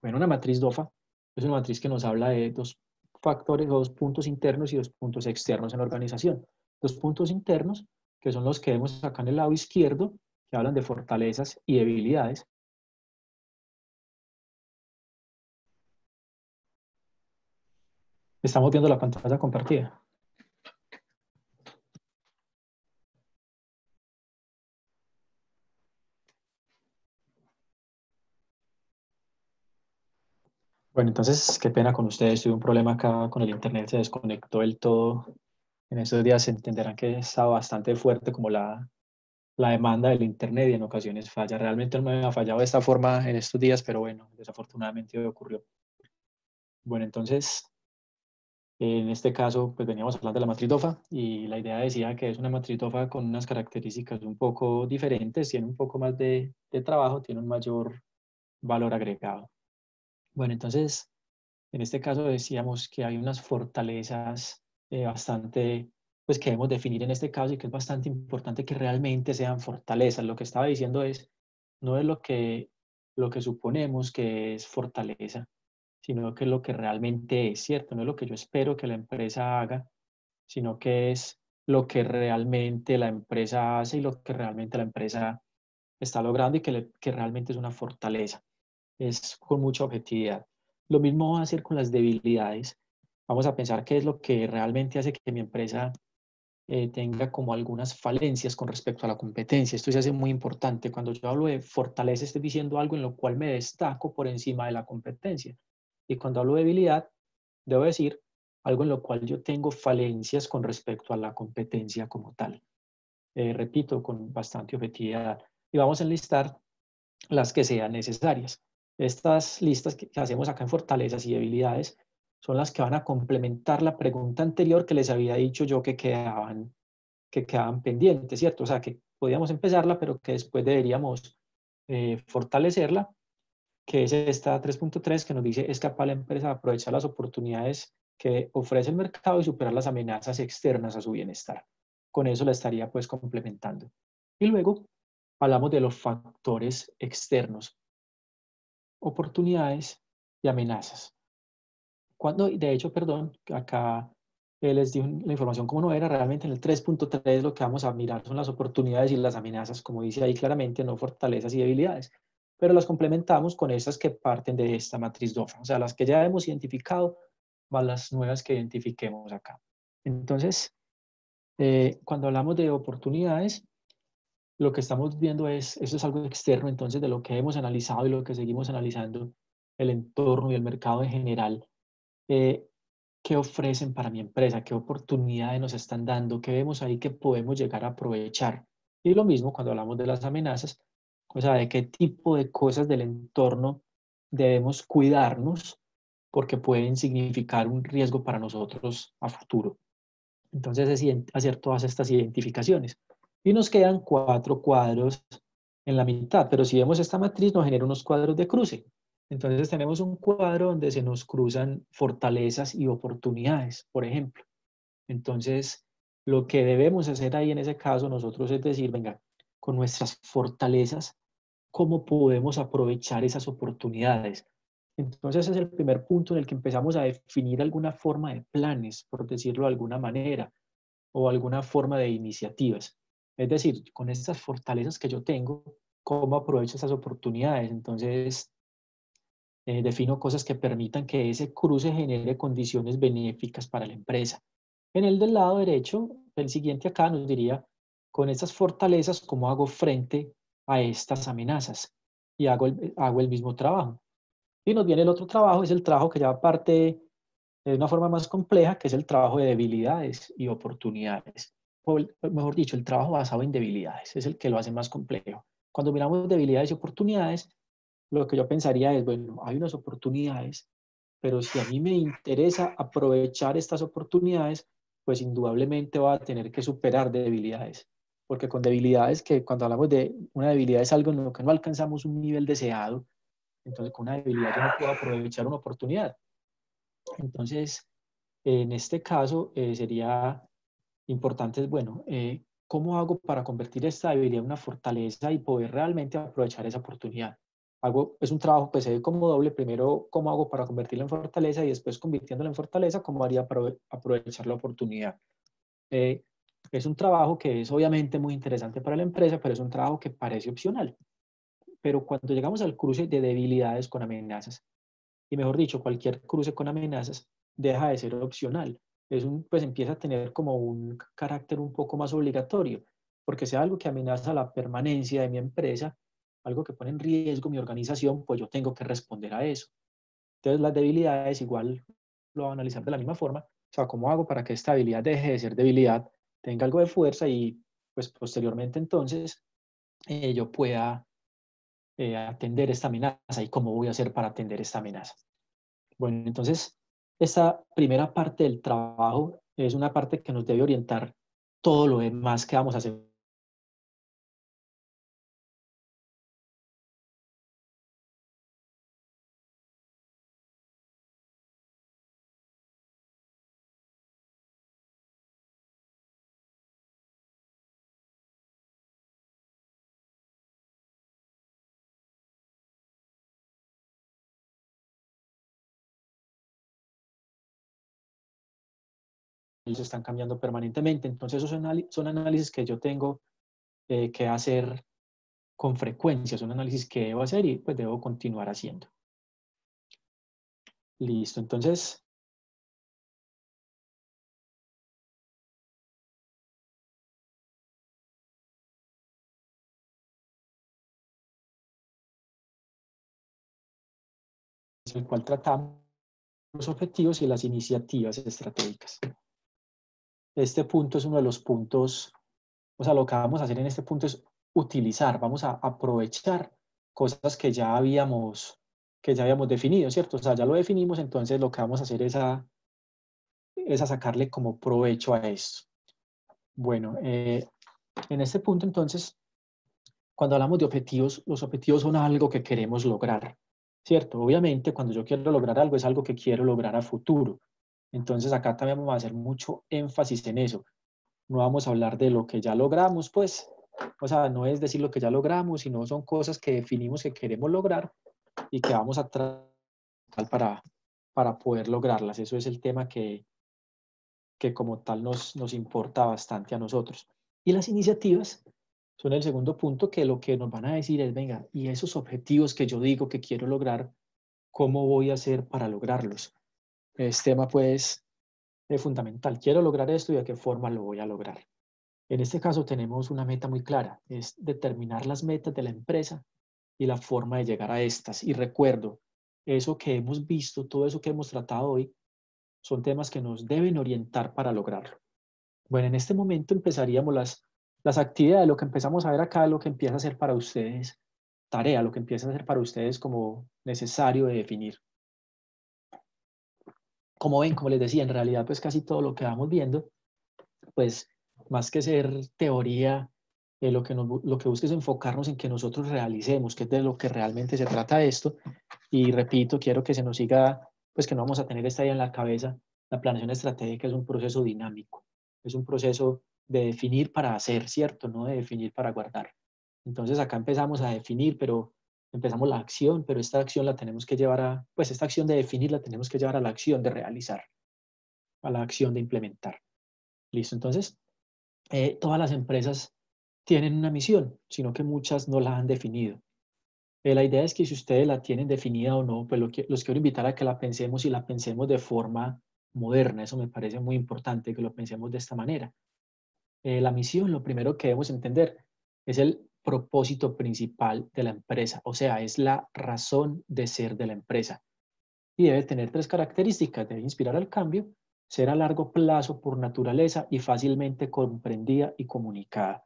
Bueno, una matriz DOFA es una matriz que nos habla de dos factores, dos puntos internos y dos puntos externos en la organización. Dos puntos internos, que son los que vemos acá en el lado izquierdo, que hablan de fortalezas y debilidades. Estamos viendo la pantalla compartida. Bueno, entonces, qué pena con ustedes. Tuve un problema acá con el internet, se desconectó del todo. En estos días se entenderán que está bastante fuerte como la demanda del internet y en ocasiones falla. Realmente no me había fallado de esta forma en estos días, pero bueno, desafortunadamente ocurrió. Bueno, entonces, en este caso, pues veníamos hablando de la matriz DOFA y la idea decía que es una matriz DOFA con unas características un poco diferentes, tiene un poco más de trabajo, tiene un mayor valor agregado. Bueno, entonces, en este caso decíamos que hay unas fortalezas bastante, pues que debemos definir en este caso y que es bastante importante que realmente sean fortalezas. Lo que estaba diciendo es, no es lo que suponemos que es fortaleza, sino que es lo que realmente es, ¿cierto? No es lo que yo espero que la empresa haga, sino que es lo que realmente la empresa hace y lo que realmente la empresa está logrando y que realmente es una fortaleza. Es con mucha objetividad. Lo mismo va a hacer con las debilidades. Vamos a pensar qué es lo que realmente hace que mi empresa tenga como algunas falencias con respecto a la competencia. Esto se hace muy importante. Cuando yo hablo de fortaleza, estoy diciendo algo en lo cual me destaco por encima de la competencia. Y cuando hablo de debilidad, debo decir algo en lo cual yo tengo falencias con respecto a la competencia como tal. Repito, con bastante objetividad. Y vamos a enlistar las que sean necesarias. Estas listas que hacemos acá en fortalezas y debilidades son las que van a complementar la pregunta anterior que les había dicho yo que quedaban pendientes, ¿cierto? O sea, que podíamos empezarla, pero que después deberíamos fortalecerla, que es esta 3.3 que nos dice, es capaz la empresa de aprovechar las oportunidades que ofrece el mercado y superar las amenazas externas a su bienestar. Con eso la estaría pues complementando. Y luego hablamos de los factores externos, oportunidades y amenazas. Cuando, de hecho, perdón, acá les di la información como no era, realmente en el 3.3 lo que vamos a mirar son las oportunidades y las amenazas, como dice ahí claramente, no fortalezas y debilidades, pero las complementamos con esas que parten de esta matriz DOFA, o sea, las que ya hemos identificado, más las nuevas que identifiquemos acá. Entonces, cuando hablamos de oportunidades, lo que estamos viendo es, eso es algo externo, entonces, de lo que hemos analizado y lo que seguimos analizando, el entorno y el mercado en general, eh, qué ofrecen para mi empresa, qué oportunidades nos están dando, qué vemos ahí que podemos llegar a aprovechar. Y lo mismo cuando hablamos de las amenazas, o sea, de qué tipo de cosas del entorno debemos cuidarnos porque pueden significar un riesgo para nosotros a futuro. Entonces es hacer todas estas identificaciones. Y nos quedan 4 cuadros en la mitad, pero si vemos esta matriz nos genera unos cuadros de cruce. Entonces tenemos un cuadro donde se nos cruzan fortalezas y oportunidades, por ejemplo. Entonces, lo que debemos hacer ahí en ese caso nosotros es decir, venga, con nuestras fortalezas, ¿cómo podemos aprovechar esas oportunidades? Entonces, ese es el primer punto en el que empezamos a definir alguna forma de planes, por decirlo de alguna manera, o alguna forma de iniciativas. Es decir, con estas fortalezas que yo tengo, ¿cómo aprovecho esas oportunidades? Entonces, defino cosas que permitan que ese cruce genere condiciones benéficas para la empresa. En el del lado derecho, el siguiente acá nos diría, con estas fortalezas, ¿cómo hago frente a estas amenazas? Y hago el mismo trabajo. Y nos viene el otro trabajo, es el trabajo que ya parte de una forma más compleja, que es el trabajo de debilidades y oportunidades. O mejor dicho, el trabajo basado en debilidades es el que lo hace más complejo. Cuando miramos debilidades y oportunidades, lo que yo pensaría es, bueno, hay unas oportunidades, pero si a mí me interesa aprovechar estas oportunidades, pues indudablemente va a tener que superar debilidades. Porque con debilidades, que cuando hablamos de una debilidad es algo en lo que no alcanzamos un nivel deseado, entonces con una debilidad yo no puedo aprovechar una oportunidad. Entonces, en este caso sería importante, bueno, ¿cómo hago para convertir esta debilidad en una fortaleza y poder realmente aprovechar esa oportunidad? Es un trabajo que se ve como doble. Primero, ¿cómo hago para convertirla en fortaleza? Y después, convirtiéndola en fortaleza, ¿cómo haría para aprovechar la oportunidad? Eh, es un trabajo que es obviamente muy interesante para la empresa, pero es un trabajo que parece opcional. Pero cuando llegamos al cruce de debilidades con amenazas, y mejor dicho, cualquier cruce con amenazas deja de ser opcional. Pues empieza a tener como un carácter un poco más obligatorio, porque sea algo que amenaza la permanencia de mi empresa, algo que pone en riesgo mi organización, pues yo tengo que responder a eso. Entonces las debilidades igual lo voy a analizar de la misma forma. O sea, ¿cómo hago para que esta habilidad deje de ser debilidad, tenga algo de fuerza y pues posteriormente entonces yo pueda atender esta amenaza? ¿Y cómo voy a hacer para atender esta amenaza? Bueno, entonces esta primera parte del trabajo es una parte que nos debe orientar todo lo demás que vamos a hacer. Ellos están cambiando permanentemente, entonces esos son análisis que yo tengo que hacer con frecuencia, son análisis que debo hacer y pues debo continuar haciendo. Listo, entonces el cual tratamos los objetivos y las iniciativas estratégicas. Este punto es uno de los puntos, o sea, lo que vamos a hacer en este punto es utilizar, vamos a aprovechar cosas que ya habíamos definido, ¿cierto? O sea, ya lo definimos, entonces lo que vamos a hacer es a sacarle como provecho a esto. Bueno, en este punto entonces, cuando hablamos de objetivos, los objetivos son algo que queremos lograr, ¿cierto? Obviamente, cuando yo quiero lograr algo, es algo que quiero lograr a futuro. Entonces, acá también vamos a hacer mucho énfasis en eso. No vamos a hablar de lo que ya logramos, pues, o sea, no es decir lo que ya logramos, sino son cosas que definimos que queremos lograr y que vamos a tratar para poder lograrlas. Eso es el tema que como tal nos importa bastante a nosotros. Y las iniciativas son el segundo punto, que lo que nos van a decir es, venga, y esos objetivos que yo digo que quiero lograr, ¿cómo voy a hacer para lograrlos? Este tema pues es fundamental. Quiero lograr esto y de qué forma lo voy a lograr. En este caso tenemos una meta muy clara, es determinar las metas de la empresa y la forma de llegar a estas. Y recuerdo, eso que hemos visto, todo eso que hemos tratado hoy, son temas que nos deben orientar para lograrlo. Bueno, en este momento empezaríamos las actividades, lo que empezamos a ver acá, lo que empieza a ser para ustedes tarea, lo que empieza a ser para ustedes como necesario de definir. Como ven, como les decía, en realidad pues casi todo lo que vamos viendo, pues más que ser teoría, lo que busca es enfocarnos en que nosotros realicemos, que es de lo que realmente se trata esto. Y repito, quiero que se nos siga, pues que no vamos a tener esta idea en la cabeza. La planeación estratégica es un proceso dinámico, es un proceso de definir para hacer, ¿cierto? No de definir para guardar. Entonces acá empezamos a definir, pero empezamos la acción, pero esta acción la tenemos que llevar pues esta acción de definir la tenemos que llevar a la acción de realizar, a la acción de implementar. Listo, entonces, todas las empresas tienen una misión, sino que muchas no la han definido. La idea es que si ustedes la tienen definida o no, pues los quiero invitar a que la pensemos y la pensemos de forma moderna. Eso me parece muy importante, que lo pensemos de esta manera. La misión, lo primero que debemos entender, es el propósito principal de la empresa, o sea, es la razón de ser de la empresa. Y debe tener tres características: debe inspirar al cambio, ser a largo plazo por naturaleza y fácilmente comprendida y comunicada.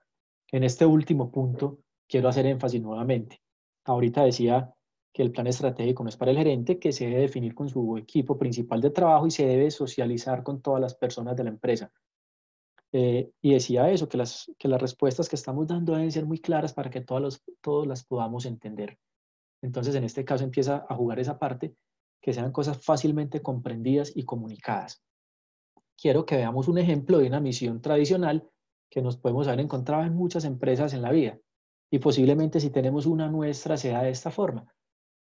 En este último punto quiero hacer énfasis nuevamente. Ahorita decía que el plan estratégico no es para el gerente, que se debe definir con su equipo principal de trabajo y se debe socializar con todas las personas de la empresa. Y decía eso, que las respuestas que estamos dando deben ser muy claras para que todos las podamos entender. Entonces, en este caso empieza a jugar esa parte, que sean cosas fácilmente comprendidas y comunicadas. Quiero que veamos un ejemplo de una misión tradicional que nos podemos haber encontrado en muchas empresas en la vida. Y posiblemente si tenemos una nuestra sea de esta forma.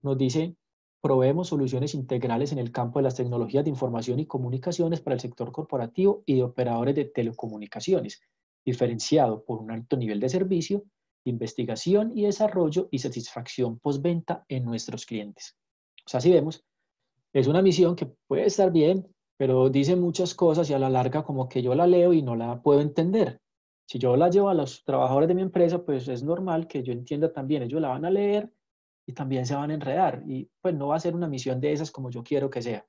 Nos dice, proveemos soluciones integrales en el campo de las tecnologías de información y comunicaciones para el sector corporativo y de operadores de telecomunicaciones, diferenciado por un alto nivel de servicio, investigación y desarrollo y satisfacción postventa en nuestros clientes. O sea, si vemos, es una misión que puede estar bien, pero dice muchas cosas y a la larga como que yo la leo y no la puedo entender. Si yo la llevo a los trabajadores de mi empresa, pues es normal que yo entienda también, ellos la van a leer y también se van a enredar y pues no va a ser una misión de esas como yo quiero que sea.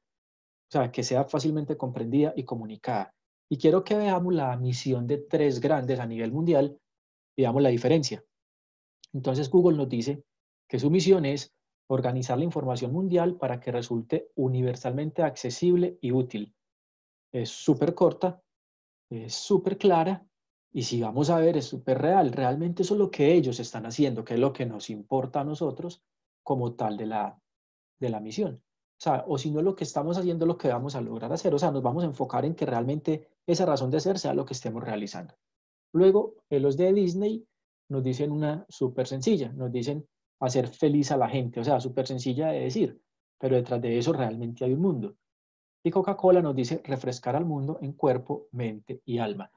O sea, que sea fácilmente comprendida y comunicada. Y quiero que veamos la misión de 3 grandes a nivel mundial y veamos la diferencia. Entonces Google nos dice que su misión es organizar la información mundial para que resulte universalmente accesible y útil. Es súper corta, es súper clara y si vamos a ver es súper real. Realmente eso es lo que ellos están haciendo, que es lo que nos importa a nosotros como tal de la misión. O sea, o si no lo que estamos haciendo es lo que vamos a lograr hacer. O sea, nos vamos a enfocar en que realmente esa razón de ser sea lo que estemos realizando. Luego, los de Disney nos dicen una súper sencilla, nos dicen hacer feliz a la gente, o sea, súper sencilla de decir, pero detrás de eso realmente hay un mundo. Y Coca-Cola nos dice refrescar al mundo en cuerpo, mente y alma.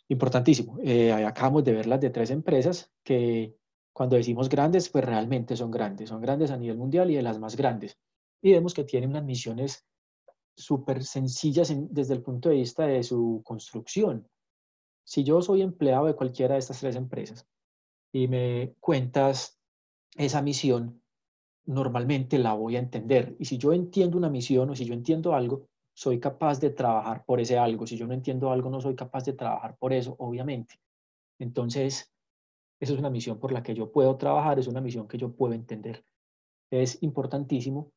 Importantísimo. Acabamos de ver las de 3 empresas que cuando decimos grandes, pues realmente son grandes a nivel mundial y de las más grandes. Y vemos que tienen unas misiones súper sencillas desde el punto de vista de su construcción. Si yo soy empleado de cualquiera de estas 3 empresas y me cuentas esa misión, normalmente la voy a entender. Y si yo entiendo una misión o si yo entiendo algo, soy capaz de trabajar por ese algo. Si yo no entiendo algo, no soy capaz de trabajar por eso, obviamente. Entonces, esa es una misión por la que yo puedo trabajar, es una misión que yo puedo entender. Es importantísimo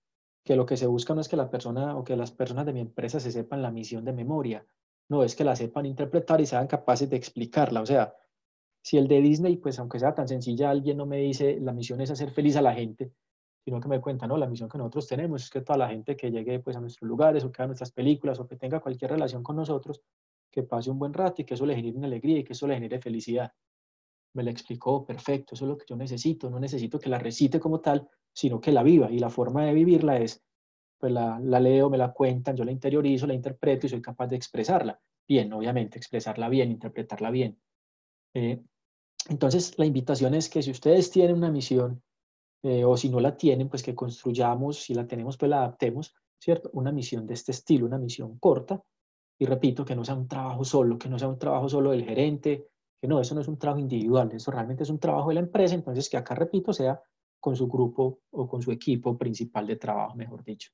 que lo que se busca no es que la persona o que las personas de mi empresa se sepan la misión de memoria, no es que la sepan interpretar y sean capaces de explicarla. O sea, si el de Disney, pues aunque sea tan sencilla, alguien no me dice la misión es hacer feliz a la gente, sino que me cuenta, no, la misión que nosotros tenemos es que toda la gente que llegue pues a nuestros lugares o que vea nuestras películas o que tenga cualquier relación con nosotros, que pase un buen rato y que eso le genere una alegría y que eso le genere felicidad. Me la explicó, perfecto, eso es lo que yo necesito, no necesito que la recite como tal, sino que la viva y la forma de vivirla es, pues la leo, me la cuentan, yo la interiorizo, la interpreto y soy capaz de expresarla bien, obviamente, expresarla bien, interpretarla bien. Eh, entonces, la invitación es que si ustedes tienen una misión o si no la tienen, pues que construyamos, si la tenemos, pues la adaptemos, ¿cierto? Una misión de este estilo, una misión corta, y repito, que no sea un trabajo solo, que no sea un trabajo solo del gerente, que no, eso no es un trabajo individual, eso realmente es un trabajo de la empresa, entonces que acá, repito, sea con su grupo o con su equipo principal de trabajo, mejor dicho.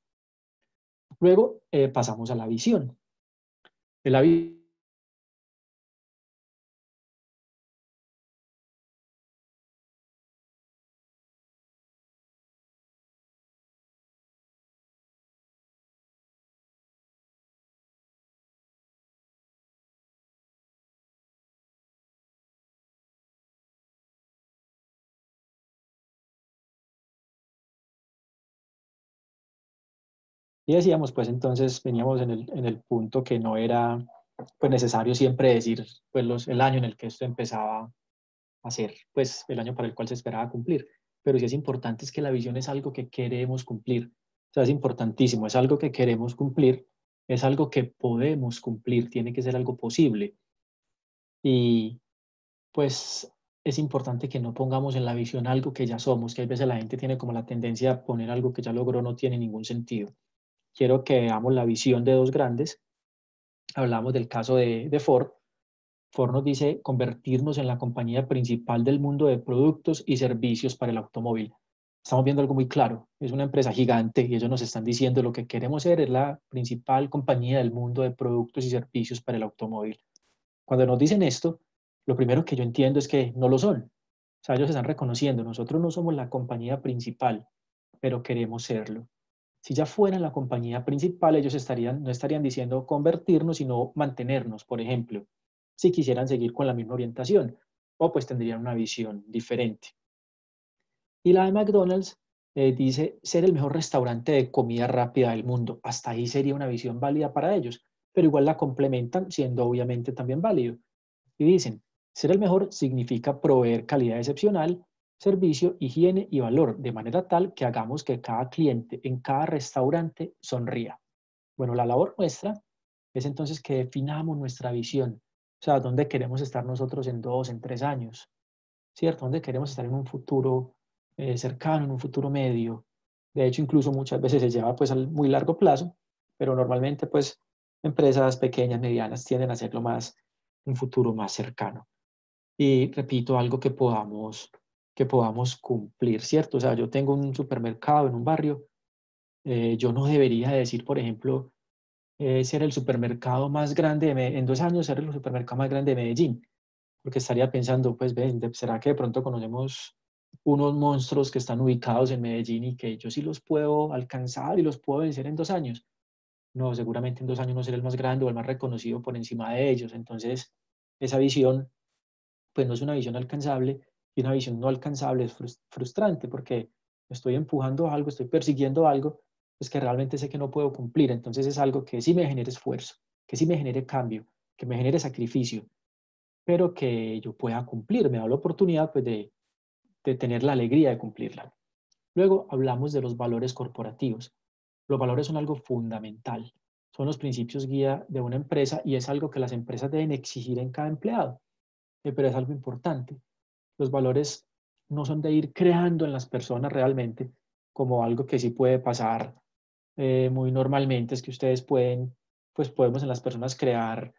Luego pasamos a la visión. La Y decíamos, pues entonces veníamos en el punto que no era pues, necesario siempre decir pues, el año en el que esto empezaba a ser, pues el año para el cual se esperaba cumplir. Pero sí es importante es que la visión es algo que queremos cumplir. O sea, es importantísimo, es algo que queremos cumplir, es algo que podemos cumplir, tiene que ser algo posible. Y pues es importante que no pongamos en la visión algo que ya somos, que a veces la gente tiene como la tendencia a poner algo que ya logró, no tiene ningún sentido. Quiero que veamos la visión de 2 grandes. Hablamos del caso de Ford. Ford nos dice convertirnos en la compañía principal del mundo de productos y servicios para el automóvil. Estamos viendo algo muy claro. Es una empresa gigante y ellos nos están diciendo lo que queremos ser es la principal compañía del mundo de productos y servicios para el automóvil. Cuando nos dicen esto, lo primero que yo entiendo es que no lo son. O sea, ellos están reconociendo, nosotros no somos la compañía principal, pero queremos serlo. Si ya fueran la compañía principal, ellos no estarían diciendo convertirnos, sino mantenernos, por ejemplo, si quisieran seguir con la misma orientación, o pues tendrían una visión diferente. Y la de McDonald's dice ser el mejor restaurante de comida rápida del mundo. Hasta ahí sería una visión válida para ellos, pero igual la complementan siendo obviamente también válido. Y dicen, ser el mejor significa proveer calidad excepcional, servicio, higiene y valor, de manera tal que hagamos que cada cliente en cada restaurante sonría. Bueno, la labor nuestra es entonces que definamos nuestra visión, o sea, dónde queremos estar nosotros en 2, en 3 años, ¿cierto? ¿Dónde queremos estar en un futuro cercano, en un futuro medio? De hecho, incluso muchas veces se lleva pues al muy largo plazo, pero normalmente pues empresas pequeñas, medianas tienden a hacerlo más, un futuro más cercano. Y repito, algo que podamos que podamos cumplir, ¿cierto? O sea, yo tengo un supermercado en un barrio, yo no debería decir, por ejemplo, ser el supermercado más grande en 2 años, ser el supermercado más grande de Medellín, porque estaría pensando, pues, ven, ¿será que de pronto conocemos unos monstruos que están ubicados en Medellín y que yo sí los puedo alcanzar y los puedo vencer en 2 años? No, seguramente en 2 años no seré el más grande o el más reconocido por encima de ellos. Entonces, esa visión, pues no es una visión alcanzable, y una visión no alcanzable es frustrante porque estoy empujando algo, estoy persiguiendo algo, pues que realmente sé que no puedo cumplir. Entonces es algo que sí me genere esfuerzo, que sí me genere cambio, que me genere sacrificio, pero que yo pueda cumplir. Me da la oportunidad, pues, de tener la alegría de cumplirla. Luego hablamos de los valores corporativos. Los valores son algo fundamental, son los principios guía de una empresa y es algo que las empresas deben exigir en cada empleado, pero es algo importante. Los valores no son de ir creando en las personas realmente, como algo que sí puede pasar muy normalmente, es que ustedes pueden, pues podemos en las personas crear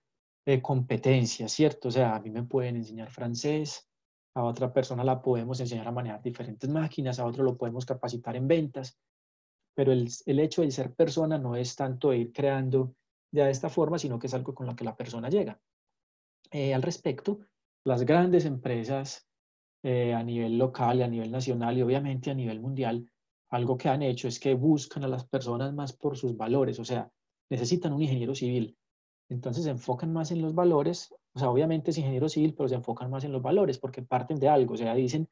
competencias, ¿cierto? O sea, a mí me pueden enseñar francés, a otra persona la podemos enseñar a manejar diferentes máquinas, a otro lo podemos capacitar en ventas, pero el hecho de ser persona no es tanto de ir creando ya de esta forma, sino que es algo con lo que la persona llega. Al respecto, las grandes empresas a nivel local y a nivel nacional y obviamente a nivel mundial, algo que han hecho es que buscan a las personas más por sus valores, o sea, necesitan un ingeniero civil. Entonces se enfocan más en los valores, o sea, obviamente es ingeniero civil, pero se enfocan más en los valores porque parten de algo, o sea, dicen,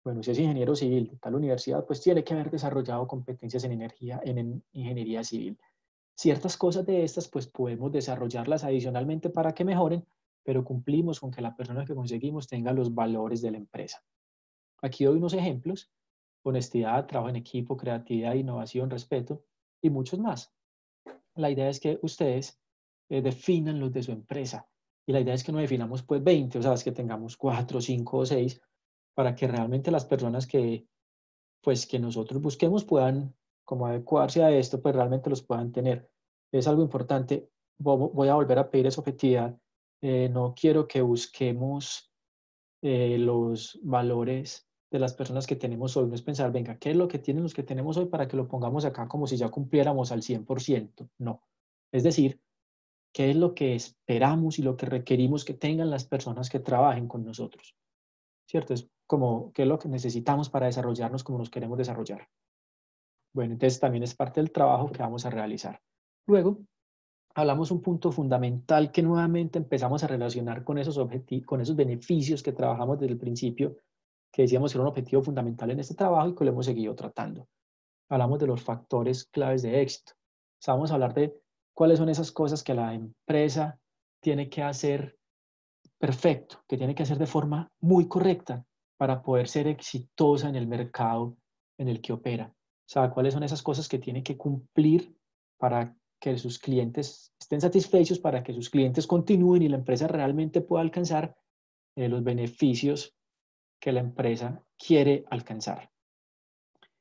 bueno, si es ingeniero civil de tal universidad, pues tiene que haber desarrollado competencias en energía, en ingeniería civil. Ciertas cosas de estas, pues podemos desarrollarlas adicionalmente para que mejoren, pero cumplimos con que la persona que conseguimos tenga los valores de la empresa. Aquí doy unos ejemplos: honestidad, trabajo en equipo, creatividad, innovación, respeto y muchos más. La idea es que ustedes definan los de su empresa y la idea es que no definamos pues 20, o sea, es que tengamos 4, 5 o 6 para que realmente las personas que pues que nosotros busquemos puedan como adecuarse a esto, pues realmente los puedan tener. Es algo importante. Voy a volver a pedir esa objetividad. No quiero que busquemos los valores de las personas que tenemos hoy. No es pensar, venga, ¿qué es lo que tienen los que tenemos hoy para que lo pongamos acá como si ya cumpliéramos al 100%? No. Es decir, ¿qué es lo que esperamos y lo que requerimos que tengan las personas que trabajen con nosotros? ¿Cierto? Es como, ¿qué es lo que necesitamos para desarrollarnos como nos queremos desarrollar? Bueno, entonces también es parte del trabajo que vamos a realizar. Luego, hablamos un punto fundamental que nuevamente empezamos a relacionar con esos con esos beneficios que trabajamos desde el principio, que decíamos que era un objetivo fundamental en este trabajo y que lo hemos seguido tratando. Hablamos de los factores claves de éxito. O sea, vamos a hablar de cuáles son esas cosas que la empresa tiene que hacer perfecto, que tiene que hacer de forma muy correcta para poder ser exitosa en el mercado en el que opera. O sea, cuáles son esas cosas que tiene que cumplir para que sus clientes estén satisfechos, para que sus clientes continúen y la empresa realmente pueda alcanzar los beneficios que la empresa quiere alcanzar.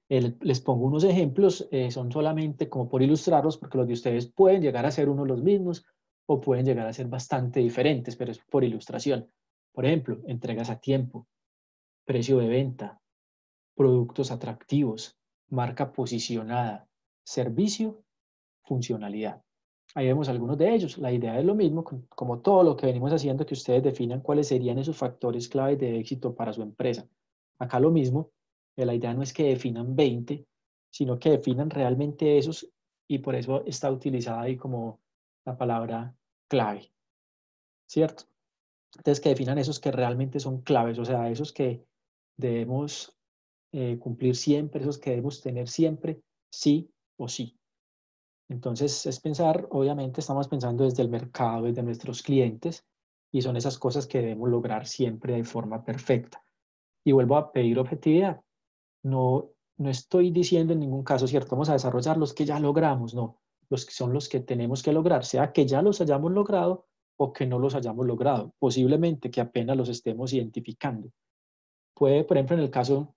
Les pongo unos ejemplos, son solamente como por ilustrarlos, porque los de ustedes pueden llegar a ser uno los mismos o pueden llegar a ser bastante diferentes, pero es por ilustración. Por ejemplo, entregas a tiempo, precio de venta, productos atractivos, marca posicionada, servicio, funcionalidad. Ahí vemos algunos de ellos. La idea es lo mismo, como todo lo que venimos haciendo, que ustedes definan cuáles serían esos factores claves de éxito para su empresa. Acá lo mismo, la idea no es que definan 20, sino que definan realmente esos y por eso está utilizada ahí como la palabra clave, ¿cierto? Entonces, que definan esos que realmente son claves, o sea, esos que debemos cumplir siempre, esos que debemos tener siempre, sí o sí. Entonces, es pensar, obviamente estamos pensando desde el mercado, desde nuestros clientes, y son esas cosas que debemos lograr siempre de forma perfecta. Y vuelvo a pedir objetividad. No, no estoy diciendo en ningún caso, ¿cierto? Vamos a desarrollar los que ya logramos, no. Los que son los que tenemos que lograr, sea que ya los hayamos logrado o que no los hayamos logrado. Posiblemente que apenas los estemos identificando. Puede, por ejemplo, en el caso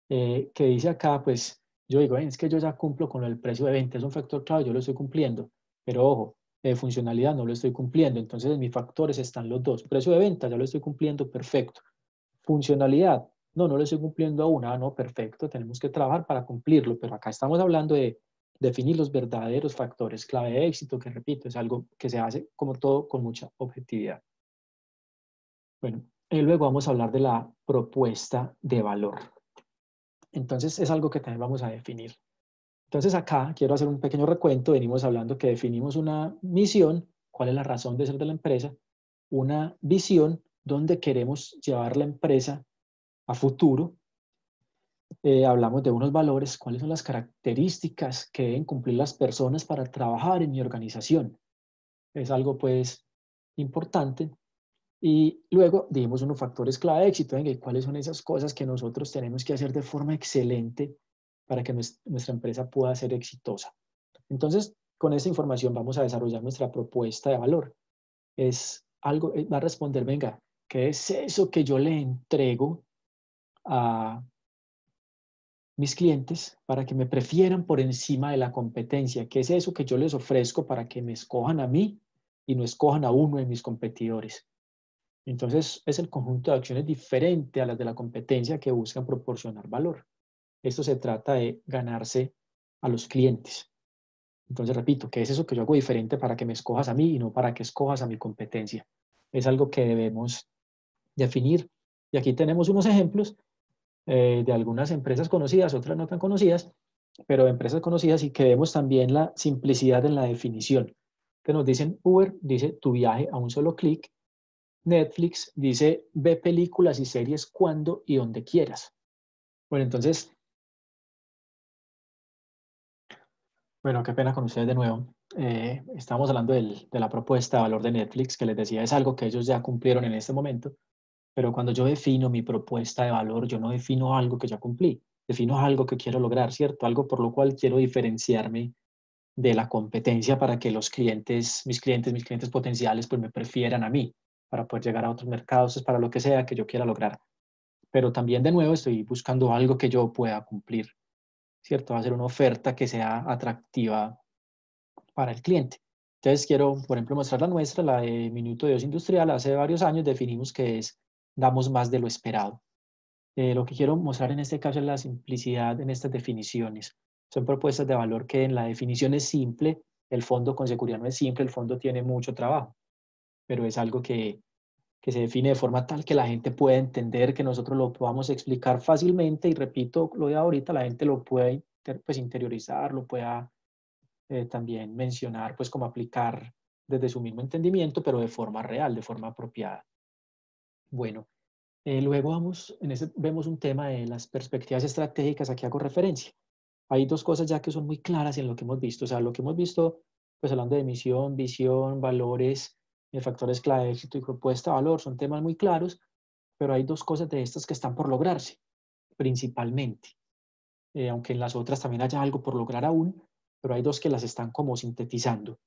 que dice acá, pues yo digo, es que yo ya cumplo con el precio de venta, es un factor clave, yo lo estoy cumpliendo, pero ojo, funcionalidad no lo estoy cumpliendo, entonces en mis factores están los dos. Precio de venta ya lo estoy cumpliendo, perfecto. Funcionalidad. No lo estoy cumpliendo aún. Ah, no, perfecto, tenemos que trabajar para cumplirlo, pero acá estamos hablando de definir los verdaderos factores clave de éxito, que repito, es algo que se hace como todo con mucha objetividad. Bueno, luego vamos a hablar de la propuesta de valor. Entonces es algo que también vamos a definir. Entonces acá quiero hacer un pequeño recuento. Venimos hablando que definimos una misión, cuál es la razón de ser de la empresa, una visión, dónde queremos llevar la empresa a futuro. Hablamos de unos valores, cuáles son las características que deben cumplir las personas para trabajar en mi organización. Es algo pues importante. Y luego dijimos unos factores clave de éxito, venga, y cuáles son esas cosas que nosotros tenemos que hacer de forma excelente para que nuestra empresa pueda ser exitosa. Entonces, con esta información vamos a desarrollar nuestra propuesta de valor. Es algo, va a responder, venga, ¿qué es eso que yo le entrego a mis clientes para que me prefieran por encima de la competencia? ¿Qué es eso que yo les ofrezco para que me escojan a mí y no escojan a uno de mis competidores? Entonces, es el conjunto de acciones diferente a las de la competencia que buscan proporcionar valor. Esto se trata de ganarse a los clientes. Entonces, repito, ¿qué es eso que yo hago diferente para que me escojas a mí y no para que escojas a mi competencia? Es algo que debemos definir. Y aquí tenemos unos ejemplos de algunas empresas conocidas, otras no tan conocidas, pero empresas conocidas, y que vemos también la simplicidad en la definición. Que nos dicen, Uber dice tu viaje a un solo clic. Netflix dice ve películas y series cuando y donde quieras. Bueno, entonces, bueno, qué pena con ustedes de nuevo. Estamos hablando de la propuesta de valor de Netflix, que les decía, es algo que ellos ya cumplieron en este momento, pero cuando yo defino mi propuesta de valor, yo no defino algo que ya cumplí, defino algo que quiero lograr, ¿cierto? Algo por lo cual quiero diferenciarme de la competencia para que los clientes, mis clientes potenciales, pues me prefieran a mí, para poder llegar a otros mercados, es para lo que sea que yo quiera lograr. Pero también, de nuevo, estoy buscando algo que yo pueda cumplir, ¿cierto? Va a ser una oferta que sea atractiva para el cliente. Entonces quiero, por ejemplo, mostrar la nuestra, la de Minuto de Ocio Industrial. Hace varios años definimos que es damos más de lo esperado. Lo que quiero mostrar en este caso es la simplicidad en estas definiciones. Son propuestas de valor que en la definición es simple, el fondo con seguridad no es simple, el fondo tiene mucho trabajo, pero es algo que se define de forma tal que la gente pueda entender, que nosotros lo podamos explicar fácilmente, y repito lo de ahorita, la gente lo pueda pues, interiorizar, lo pueda también mencionar, pues como aplicar desde su mismo entendimiento, pero de forma real, de forma apropiada. Bueno, luego vemos un tema de las perspectivas estratégicas. Aquí hago referencia. Hay dos cosas ya que son muy claras en lo que hemos visto. O sea, lo que hemos visto, pues hablando de misión, visión, valores, factores clave de éxito y propuesta de valor, son temas muy claros, pero hay dos cosas de estas que están por lograrse, principalmente. Aunque en las otras también haya algo por lograr aún, pero hay dos que las están como sintetizando.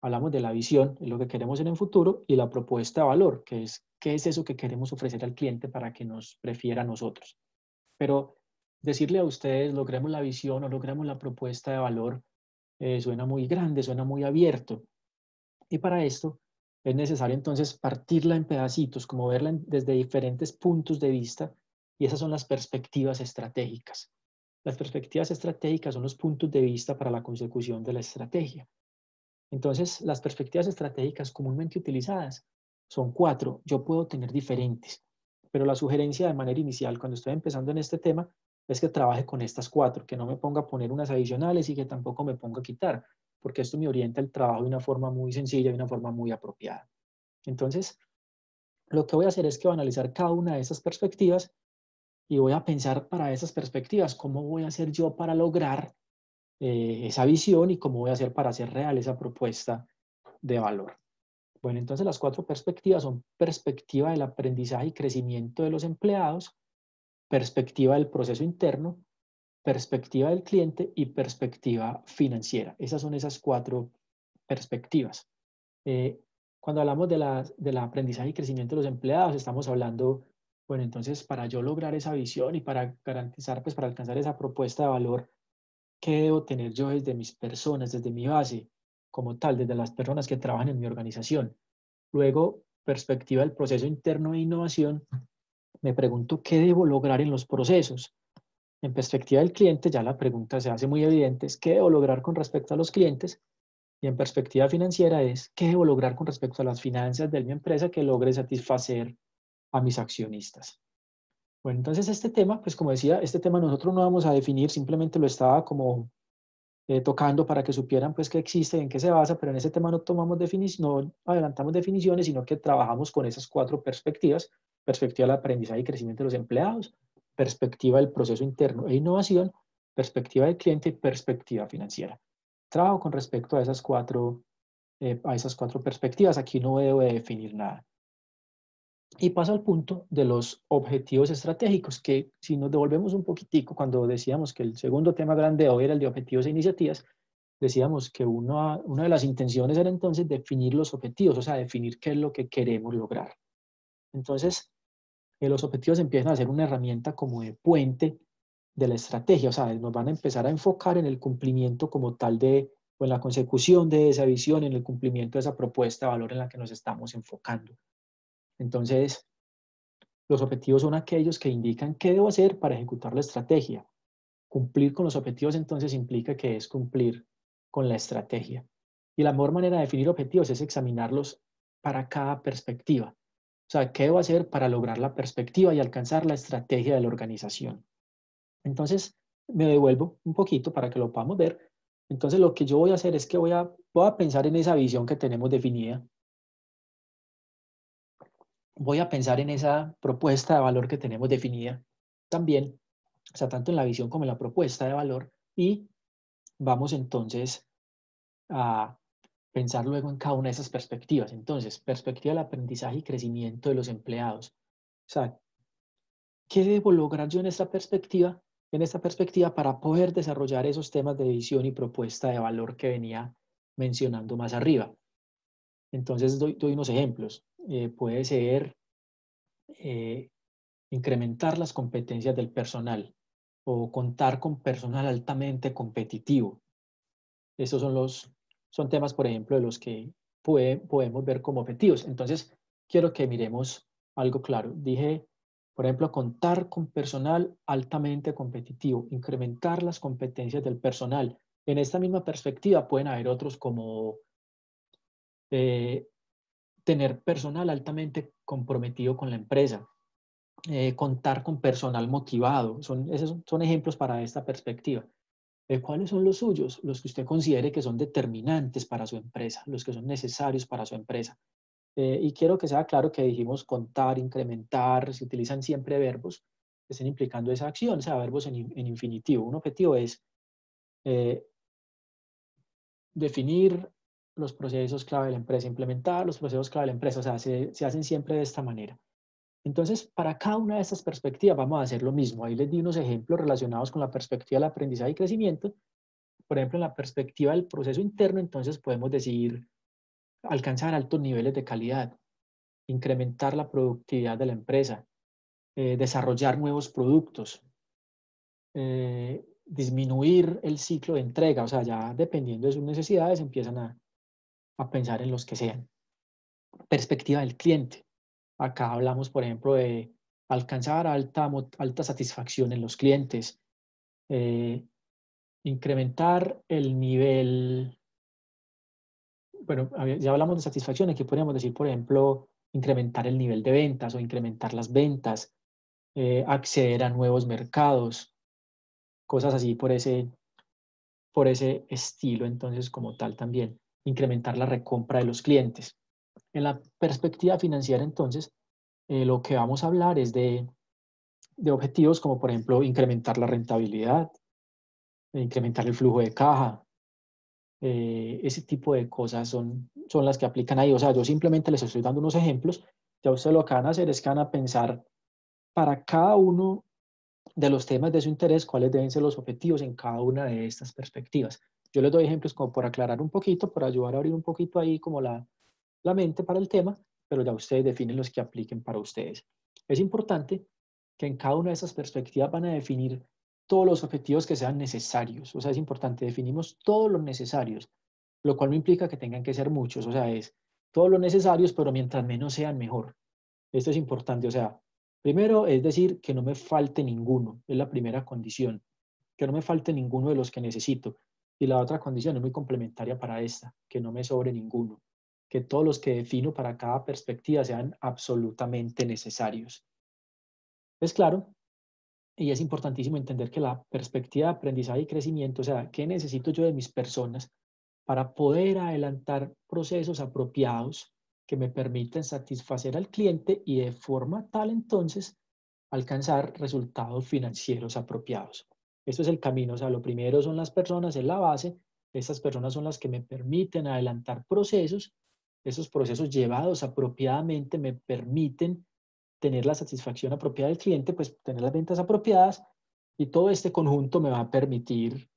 Hablamos de la visión, es lo que queremos en el futuro, y la propuesta de valor, que es qué es eso que queremos ofrecer al cliente para que nos prefiera a nosotros. Pero decirle a ustedes, logremos la visión o logremos la propuesta de valor, suena muy grande, suena muy abierto. Y para esto es necesario entonces partirla en pedacitos, como verla desde diferentes puntos de vista, y esas son las perspectivas estratégicas. Las perspectivas estratégicas son los puntos de vista para la consecución de la estrategia. Entonces, las perspectivas estratégicas comúnmente utilizadas son 4. Yo puedo tener diferentes, pero la sugerencia de manera inicial, cuando estoy empezando en este tema, es que trabaje con estas 4, que no me ponga a poner unas adicionales y que tampoco me ponga a quitar, porque esto me orienta el trabajo de una forma muy sencilla y de una forma muy apropiada. Entonces, lo que voy a hacer es que voy a analizar cada una de esas perspectivas y voy a pensar para esas perspectivas cómo voy a hacer yo para lograr esa visión y cómo voy a hacer para hacer real esa propuesta de valor. Bueno, entonces las 4 perspectivas son perspectiva del aprendizaje y crecimiento de los empleados, perspectiva del proceso interno, perspectiva del cliente y perspectiva financiera. Esas son esas 4 perspectivas. Cuando hablamos del aprendizaje y crecimiento de los empleados, estamos hablando, bueno, entonces para yo lograr esa visión y para garantizar, pues para alcanzar esa propuesta de valor, ¿qué debo tener yo desde mis personas, desde mi base, como tal, desde las personas que trabajan en mi organización? Luego, perspectiva del proceso interno de innovación, me pregunto qué debo lograr en los procesos. En perspectiva del cliente, ya la pregunta se hace muy evidente, es qué debo lograr con respecto a los clientes, y en perspectiva financiera es qué debo lograr con respecto a las finanzas de mi empresa que logre satisfacer a mis accionistas. Bueno, entonces este tema, pues como decía, este tema nosotros no vamos a definir, simplemente lo estaba como tocando para que supieran pues qué existe, en qué se basa, pero en ese tema no tomamos no adelantamos definiciones, sino que trabajamos con esas 4 perspectivas: perspectiva del aprendizaje y crecimiento de los empleados, perspectiva del proceso interno e innovación, perspectiva del cliente y perspectiva financiera. Trabajo con respecto a esas cuatro perspectivas. Aquí no debo de definir nada. Y paso al punto de los objetivos estratégicos, que si nos devolvemos un poquitico, cuando decíamos que el segundo tema grande de hoy era el de objetivos e iniciativas, decíamos que una de las intenciones era entonces definir los objetivos, o sea, definir qué es lo que queremos lograr. Entonces, los objetivos empiezan a ser una herramienta como de puente de la estrategia, o sea, nos van a empezar a enfocar en el cumplimiento como tal o en la consecución de esa visión, en el cumplimiento de esa propuesta de valor en la que nos estamos enfocando. Entonces, los objetivos son aquellos que indican qué debo hacer para ejecutar la estrategia. Cumplir con los objetivos entonces implica que es cumplir con la estrategia. Y la mejor manera de definir objetivos es examinarlos para cada perspectiva. O sea, ¿qué debo hacer para lograr la perspectiva y alcanzar la estrategia de la organización? Entonces, me devuelvo un poquito para que lo podamos ver. Entonces, lo que yo voy a hacer es que voy a pensar en esa visión que tenemos definida. Voy a pensar en esa propuesta de valor que tenemos definida también, o sea, tanto en la visión como en la propuesta de valor, y vamos entonces a pensar luego en cada una de esas perspectivas. Entonces, perspectiva del aprendizaje y crecimiento de los empleados. O sea, ¿qué debo lograr yo en esta perspectiva? En esta perspectiva para poder desarrollar esos temas de visión y propuesta de valor que venía mencionando más arriba. Entonces, doy unos ejemplos. Puede ser incrementar las competencias del personal o contar con personal altamente competitivo. Estos son temas, por ejemplo, de los que podemos ver como objetivos. Entonces, quiero que miremos algo claro. Dije, por ejemplo, contar con personal altamente competitivo, incrementar las competencias del personal. En esta misma perspectiva pueden haber otros como tener personal altamente comprometido con la empresa, contar con personal motivado. Esos son ejemplos para esta perspectiva. ¿Cuáles son los suyos? Los que usted considere que son determinantes para su empresa, los que son necesarios para su empresa. Y quiero que sea claro que dijimos contar, incrementar, se utilizan siempre verbos que estén implicando esa acción, o sea, verbos en infinitivo. Un objetivo es eh, definir los procesos clave de la empresa, implementar los procesos clave de la empresa, o sea, se hacen siempre de esta manera. Entonces, para cada una de estas perspectivas vamos a hacer lo mismo. Ahí les di unos ejemplos relacionados con la perspectiva del aprendizaje y crecimiento. Por ejemplo, en la perspectiva del proceso interno, entonces podemos decir alcanzar altos niveles de calidad, incrementar la productividad de la empresa, desarrollar nuevos productos, disminuir el ciclo de entrega, o sea, ya dependiendo de sus necesidades empiezan a pensar en los que sean. Perspectiva del cliente. Acá hablamos, por ejemplo, de alcanzar alta satisfacción en los clientes, incrementar el nivel, bueno, ya hablamos de satisfacción, aquí podríamos decir, por ejemplo, incrementar el nivel de ventas o incrementar las ventas, acceder a nuevos mercados, cosas así por ese estilo, entonces como tal también, incrementar la recompra de los clientes. En la perspectiva financiera, entonces, lo que vamos a hablar es de objetivos como, por ejemplo, incrementar la rentabilidad, incrementar el flujo de caja. Ese tipo de cosas son las que aplican ahí. O sea, yo simplemente les estoy dando unos ejemplos. Ya ustedes lo que van a hacer es que van a pensar para cada uno de los temas de su interés cuáles deben ser los objetivos en cada una de estas perspectivas. Yo les doy ejemplos como por aclarar un poquito, por ayudar a abrir un poquito ahí como la mente para el tema, pero ya ustedes definen los que apliquen para ustedes. Es importante que en cada una de esas perspectivas van a definir todos los objetivos que sean necesarios. O sea, es importante, definimos todos los necesarios, lo cual no implica que tengan que ser muchos. O sea, es todos los necesarios, pero mientras menos sean, mejor. Esto es importante. O sea, Primero, es decir, que no me falte ninguno, es la primera condición, que no me falte ninguno de los que necesito. Y la otra condición es muy complementaria para esta, que no me sobre ninguno, que todos los que defino para cada perspectiva sean absolutamente necesarios. Es claro, y es importantísimo entender que la perspectiva de aprendizaje y crecimiento, o sea, ¿qué necesito yo de mis personas para poder adelantar procesos apropiados que me permiten satisfacer al cliente y de forma tal entonces alcanzar resultados financieros apropiados? Esto es el camino, o sea, lo primero son las personas, es la base. Estas personas son las que me permiten adelantar procesos. Esos procesos llevados apropiadamente me permiten tener la satisfacción apropiada del cliente, pues tener las ventas apropiadas, y todo este conjunto me va a permitir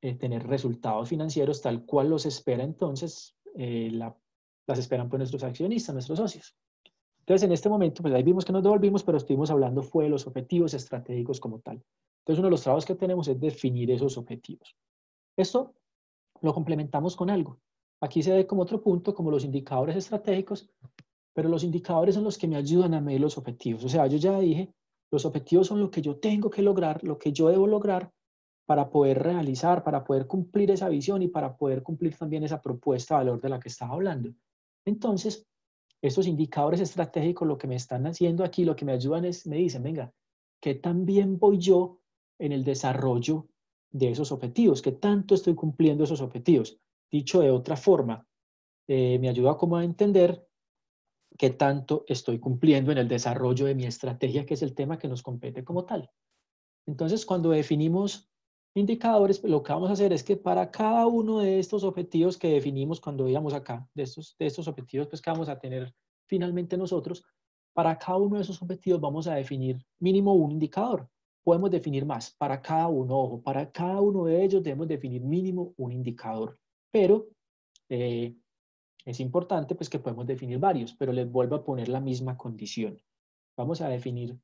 tener resultados financieros tal cual los espera entonces, las esperan pues nuestros accionistas, nuestros socios. Entonces, en este momento, pues ahí vimos que nos devolvimos, pero estuvimos hablando fue de los objetivos estratégicos como tal. Entonces, uno de los trabajos que tenemos es definir esos objetivos. Esto lo complementamos con algo. Aquí se ve como otro punto, como los indicadores estratégicos, pero los indicadores son los que me ayudan a medir los objetivos. O sea, yo ya dije, los objetivos son lo que yo tengo que lograr, lo que yo debo lograr para poder realizar, para poder cumplir esa visión y para poder cumplir también esa propuesta de valor de la que estaba hablando. Entonces, estos indicadores estratégicos lo que me están haciendo aquí, lo que me ayudan es, me dicen, venga, ¿qué tan bien voy yo en el desarrollo de esos objetivos? ¿Qué tanto estoy cumpliendo esos objetivos? Dicho de otra forma, me ayuda como a entender qué tanto estoy cumpliendo en el desarrollo de mi estrategia, que es el tema que nos compete como tal. Entonces, cuando definimos indicadores, lo que vamos a hacer es que para cada uno de estos objetivos que definimos cuando veíamos acá, de estos objetivos pues, que vamos a tener finalmente nosotros, para cada uno de esos objetivos vamos a definir mínimo un indicador. Podemos definir más para cada uno, ojo, para cada uno de ellos debemos definir mínimo un indicador, pero es importante pues que podemos definir varios, pero les vuelvo a poner la misma condición. Vamos a definir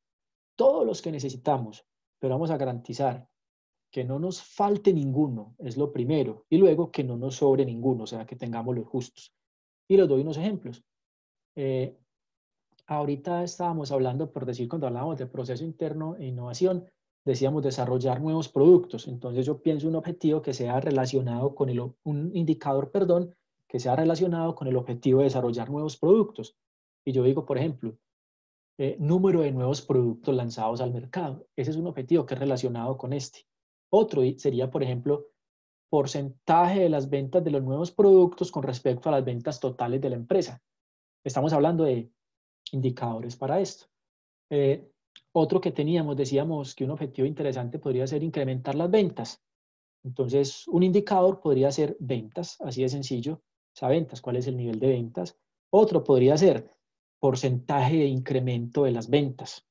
todos los que necesitamos, pero vamos a garantizar que no nos falte ninguno, es lo primero, y luego que no nos sobre ninguno, o sea, que tengamos los justos. Y les doy unos ejemplos. Eh, Ahorita estábamos hablando, por decir, cuando hablábamos de proceso interno e innovación, decíamos desarrollar nuevos productos. Entonces yo pienso un objetivo que sea relacionado con un indicador, perdón, que sea relacionado con el objetivo de desarrollar nuevos productos. Y yo digo, por ejemplo, número de nuevos productos lanzados al mercado. Ese es un objetivo que es relacionado con este. Otro sería, por ejemplo, porcentaje de las ventas de los nuevos productos con respecto a las ventas totales de la empresa. Estamos hablando de indicadores para esto. Eh, Otro que teníamos, decíamos que un objetivo interesante podría ser incrementar las ventas. Entonces, un indicador podría ser ventas, así de sencillo. O sea, ventas, ¿cuál es el nivel de ventas? Otro podría ser porcentaje de incremento de las ventas,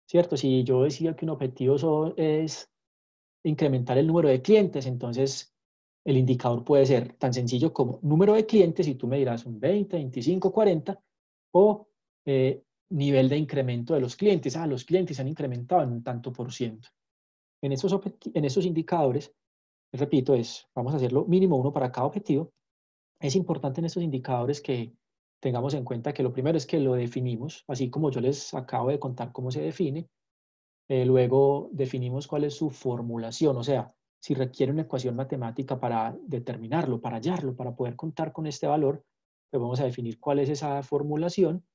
¿cierto? Si yo decía que un objetivo es incrementar el número de clientes, entonces el indicador puede ser tan sencillo como número de clientes, y tú me dirás un 20, 25, 40, o nivel de incremento de los clientes. Ah, los clientes han incrementado en un tanto por ciento. En esos indicadores, repito, vamos a hacerlo mínimo uno para cada objetivo. Es importante en estos indicadores que tengamos en cuenta que lo primero es que lo definimos, así como yo les acabo de contar cómo se define. Luego definimos cuál es su formulación, o sea, si requiere una ecuación matemática para determinarlo, para hallarlo, para poder contar con este valor, pues vamos a definir cuál es esa formulación.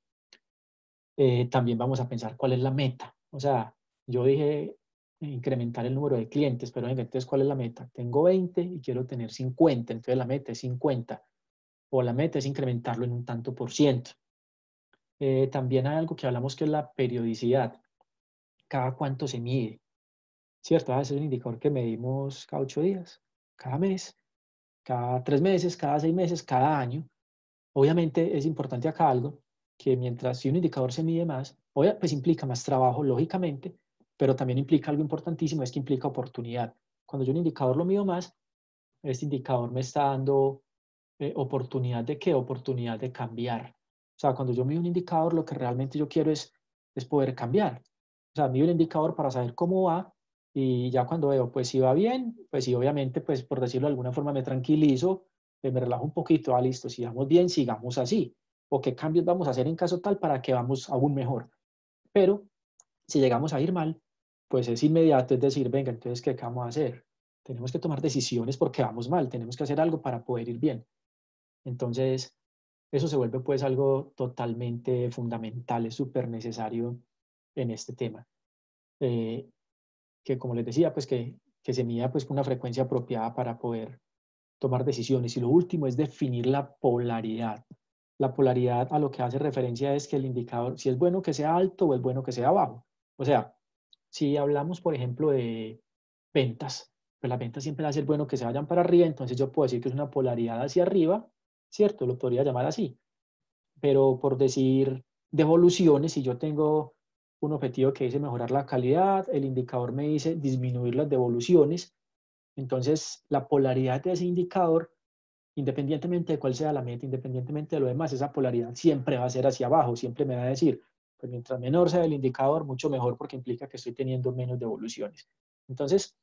También vamos a pensar cuál es la meta. O sea, yo dije incrementar el número de clientes, pero venga, entonces, ¿cuál es la meta? Tengo 20 y quiero tener 50, entonces la meta es 50, o la meta es incrementarlo en un tanto por ciento. También hay algo que hablamos que es la periodicidad. ¿Cada cuánto se mide? ¿Cierto? Ese es un indicador que medimos cada 8 días, cada mes, cada 3 meses, cada 6 meses, cada año. Obviamente es importante acá algo, que mientras si un indicador se mide más, pues implica más trabajo, lógicamente, pero también implica algo importantísimo, es que implica oportunidad. Cuando yo un indicador lo mido más, este indicador me está dando oportunidad de qué, oportunidad de cambiar. O sea, cuando yo mido un indicador, lo que realmente yo quiero es poder cambiar. O sea, mido el indicador para saber cómo va, y ya cuando veo, pues si va bien, pues sí, obviamente, pues por decirlo de alguna forma, me tranquilizo, me relajo un poquito, listo, si vamos bien, sigamos así. O qué cambios vamos a hacer en caso tal para que vamos aún mejor. Pero si llegamos a ir mal, pues es inmediato, es decir, venga, entonces, ¿qué vamos a hacer? Tenemos que tomar decisiones porque vamos mal, tenemos que hacer algo para poder ir bien. Entonces, eso se vuelve pues algo totalmente fundamental, es súper necesario en este tema. Que como les decía, pues que se mida pues con una frecuencia apropiada para poder tomar decisiones. Y lo último es definir la polaridad. La polaridad a lo que hace referencia es que el indicador, si es bueno que sea alto o es bueno que sea bajo. O sea, si hablamos, por ejemplo, de ventas, pues las ventas siempre va a ser bueno que se vayan para arriba, entonces yo puedo decir que es una polaridad hacia arriba, ¿cierto? Lo podría llamar así. Pero por decir devoluciones, si yo tengo un objetivo que dice mejorar la calidad, el indicador me dice disminuir las devoluciones, entonces la polaridad de ese indicador, independientemente de cuál sea la meta, independientemente de lo demás, esa polaridad siempre va a ser hacia abajo, siempre me va a decir, pues mientras menor sea el indicador, mucho mejor porque implica que estoy teniendo menos devoluciones. Entonces,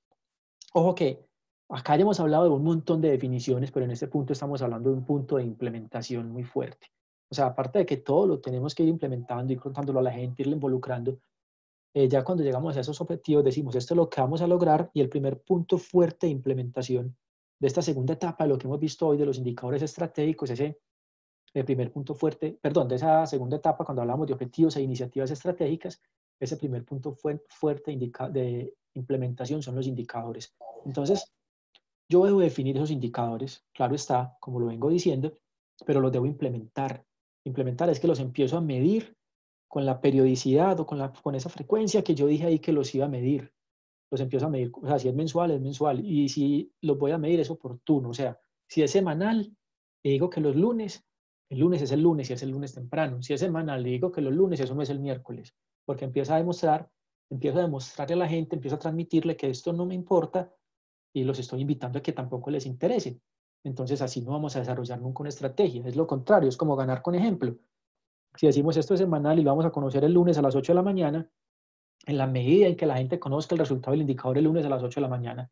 ojo que acá ya hemos hablado de un montón de definiciones, pero en este punto estamos hablando de un punto de implementación muy fuerte. O sea, aparte de que todo lo tenemos que ir implementando, ir contándolo a la gente, irle involucrando, ya cuando llegamos a esos objetivos decimos, esto es lo que vamos a lograr y el primer punto fuerte de implementación de esta segunda etapa de lo que hemos visto hoy de los indicadores estratégicos, el primer punto fuerte, perdón, de esa segunda etapa cuando hablamos de objetivos e iniciativas estratégicas, ese primer punto fuerte de implementación son los indicadores. Entonces, yo debo definir esos indicadores, claro está, como lo vengo diciendo, pero los debo implementar. Implementar es que los empiezo a medir con la periodicidad o con esa frecuencia que yo dije ahí que los iba a medir. Los empiezo a medir, o sea, si es mensual, es mensual. Y si los voy a medir, es oportuno. O sea, si es semanal, le digo que los lunes, el lunes es el lunes y es el lunes temprano. Si es semanal, le digo que los lunes, eso no es el miércoles. Porque empiezo a demostrarle a la gente, empiezo a transmitirle que esto no me importa y los estoy invitando a que tampoco les interese. Entonces, así no vamos a desarrollar nunca una estrategia. Es lo contrario, es como ganar con ejemplo. Si decimos esto es semanal y lo vamos a conocer el lunes a las 8 de la mañana, en la medida en que la gente conozca el resultado del indicador el lunes a las 8 de la mañana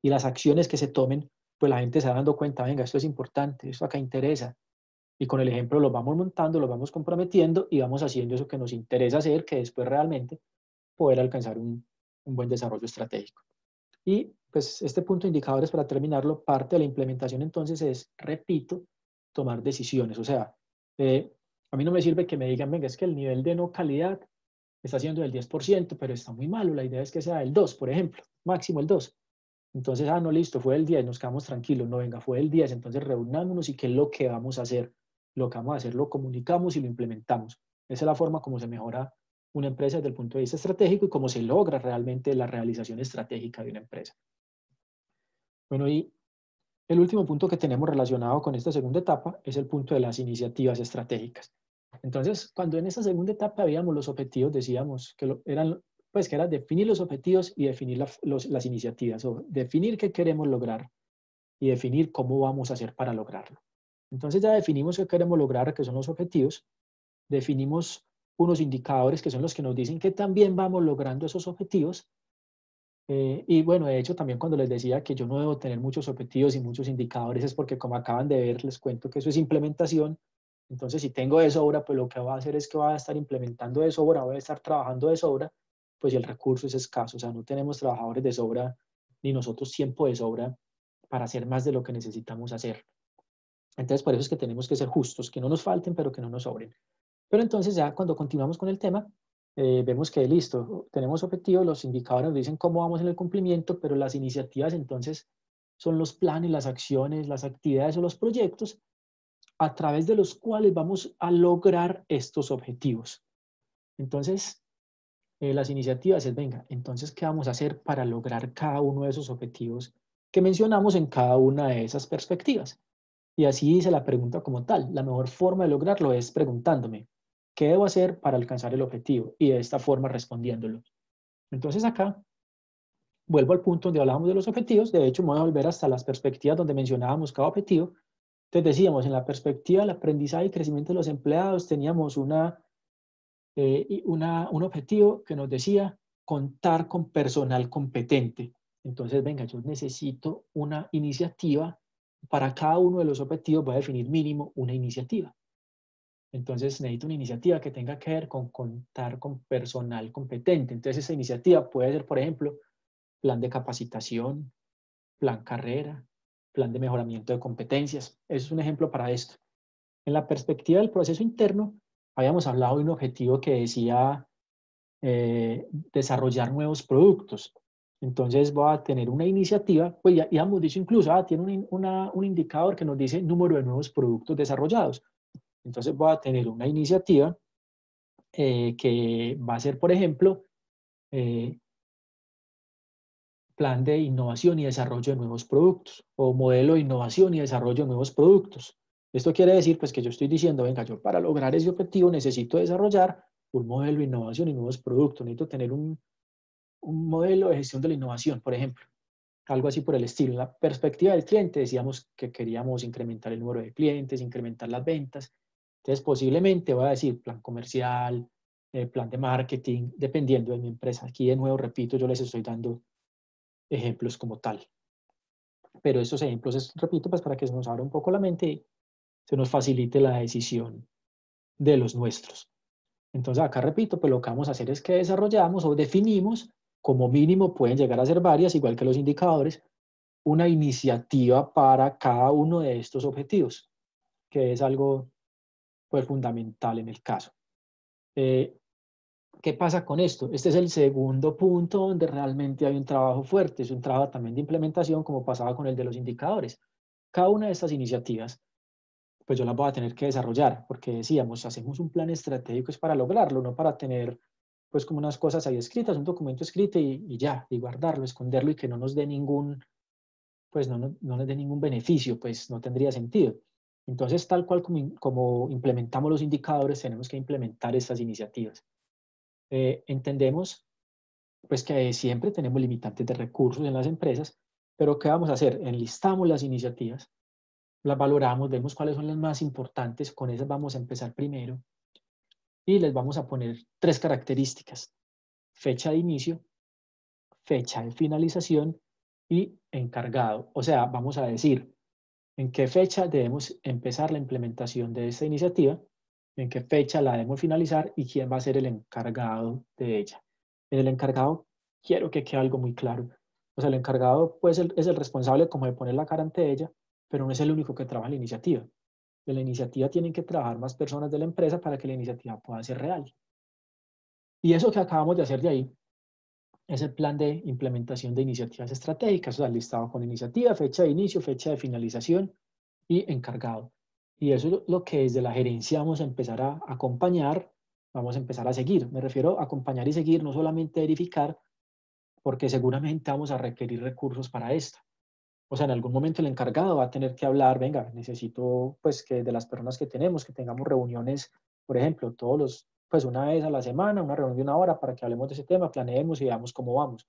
y las acciones que se tomen, pues la gente se va dando cuenta, venga, esto es importante, esto acá interesa. Y con el ejemplo lo vamos montando, lo vamos comprometiendo y vamos haciendo eso que nos interesa hacer, que después realmente poder alcanzar un buen desarrollo estratégico. Y pues este punto de indicadores, para terminarlo, parte de la implementación entonces es, repito, tomar decisiones. O sea, a mí no me sirve que me digan, venga, es que el nivel de no calidad está siendo del 10%, pero está muy malo. La idea es que sea el 2, por ejemplo, máximo el 2. Entonces, no, listo, fue el 10, nos quedamos tranquilos. No, venga, fue el 10, entonces reunámonos y qué es lo que vamos a hacer. Lo que vamos a hacer lo comunicamos y lo implementamos. Esa es la forma como se mejora una empresa desde el punto de vista estratégico y cómo se logra realmente la realización estratégica de una empresa. Bueno, y el último punto que tenemos relacionado con esta segunda etapa es el punto de las iniciativas estratégicas. Entonces, cuando en esta segunda etapa veíamos los objetivos, decíamos que pues que era definir los objetivos y definir las iniciativas, o definir qué queremos lograr y definir cómo vamos a hacer para lograrlo. Entonces ya definimos qué queremos lograr, que son los objetivos, definimos unos indicadores que son los que nos dicen que también vamos logrando esos objetivos. Y bueno, de hecho, también cuando les decía que yo no debo tener muchos objetivos y muchos indicadores es porque como acaban de ver, les cuento que eso es implementación. Entonces, si tengo de sobra, pues lo que voy a hacer es que voy a estar implementando de sobra, voy a estar trabajando de sobra, pues si el recurso es escaso. O sea, no tenemos trabajadores de sobra ni nosotros tiempo de sobra para hacer más de lo que necesitamos hacer. Entonces, por eso es que tenemos que ser justos, que no nos falten, pero que no nos sobren. Pero entonces ya cuando continuamos con el tema, vemos que listo, tenemos objetivos, los indicadores nos dicen cómo vamos en el cumplimiento, pero las iniciativas entonces son los planes, las acciones, las actividades o los proyectos a través de los cuales vamos a lograr estos objetivos. Entonces, las iniciativas es, venga, entonces, ¿qué vamos a hacer para lograr cada uno de esos objetivos que mencionamos en cada una de esas perspectivas? Y así hice la pregunta como tal. La mejor forma de lograrlo es preguntándome, ¿qué debo hacer para alcanzar el objetivo? Y de esta forma respondiéndolo. Entonces acá vuelvo al punto donde hablábamos de los objetivos. De hecho, me voy a volver hasta las perspectivas donde mencionábamos cada objetivo. Entonces decíamos, en la perspectiva del aprendizaje y crecimiento de los empleados, teníamos un objetivo que nos decía contar con personal competente. Entonces, venga, yo necesito una iniciativa. Para cada uno de los objetivos voy a definir mínimo una iniciativa. Entonces necesito una iniciativa que tenga que ver con contar con personal competente. Entonces esa iniciativa puede ser, por ejemplo, plan de capacitación, plan carrera, plan de mejoramiento de competencias. Eso es un ejemplo para esto. En la perspectiva del proceso interno, habíamos hablado de un objetivo que decía desarrollar nuevos productos. Entonces voy a tener una iniciativa, pues ya hemos dicho incluso, tiene un indicador que nos dice número de nuevos productos desarrollados. Entonces voy a tener una iniciativa que va a ser, por ejemplo, plan de innovación y desarrollo de nuevos productos o modelo de innovación y desarrollo de nuevos productos. Esto quiere decir pues que yo estoy diciendo, venga, yo para lograr ese objetivo necesito desarrollar un modelo de innovación y nuevos productos, necesito tener un modelo de gestión de la innovación, por ejemplo, algo así por el estilo. En la perspectiva del cliente decíamos que queríamos incrementar el número de clientes, incrementar las ventas. Entonces, posiblemente voy a decir plan comercial, plan de marketing, dependiendo de mi empresa. Aquí de nuevo, repito, yo les estoy dando ejemplos como tal. Pero estos ejemplos, repito, pues para que se nos abra un poco la mente y se nos facilite la decisión de los nuestros. Entonces acá repito, pues lo que vamos a hacer es que desarrollamos o definimos, como mínimo pueden llegar a ser varias, igual que los indicadores, una iniciativa para cada uno de estos objetivos, que es algo pues fundamental en el caso. ¿Qué pasa con esto? Este es el segundo punto donde realmente hay un trabajo fuerte, es un trabajo también de implementación como pasaba con el de los indicadores. Cada una de estas iniciativas, pues yo las voy a tener que desarrollar, porque decíamos, hacemos un plan estratégico es para lograrlo, no para tener pues como unas cosas ahí escritas, un documento escrito y ya, y guardarlo, esconderlo y que no nos dé ningún, pues no nos dé ningún beneficio, pues no tendría sentido. Entonces, tal cual como implementamos los indicadores, tenemos que implementar estas iniciativas. Entendemos pues que siempre tenemos limitantes de recursos en las empresas, pero ¿qué vamos a hacer? Enlistamos las iniciativas, las valoramos, vemos cuáles son las más importantes, con esas vamos a empezar primero y les vamos a poner 3 características: fecha de inicio, fecha de finalización y encargado. O sea, vamos a decir en qué fecha debemos empezar la implementación de esta iniciativa, en qué fecha la debemos finalizar y quién va a ser el encargado de ella. En el encargado quiero que quede algo muy claro. O sea, el encargado pues, es el responsable como de poner la cara ante ella, pero no es el único que trabaja en la iniciativa. En la iniciativa tienen que trabajar más personas de la empresa para que la iniciativa pueda ser real. Y eso que acabamos de hacer de ahí es el plan de implementación de iniciativas estratégicas, o sea, listado con iniciativa, fecha de inicio, fecha de finalización y encargado. Y eso es lo que desde la gerencia vamos a empezar a acompañar, vamos a empezar a seguir. Me refiero a acompañar y seguir, no solamente verificar, porque seguramente vamos a requerir recursos para esto. O sea, en algún momento el encargado va a tener que hablar, venga, necesito pues que de las personas que tenemos, que tengamos reuniones, por ejemplo, pues una vez a la semana, una reunión de 1 hora para que hablemos de ese tema, planeemos y veamos cómo vamos.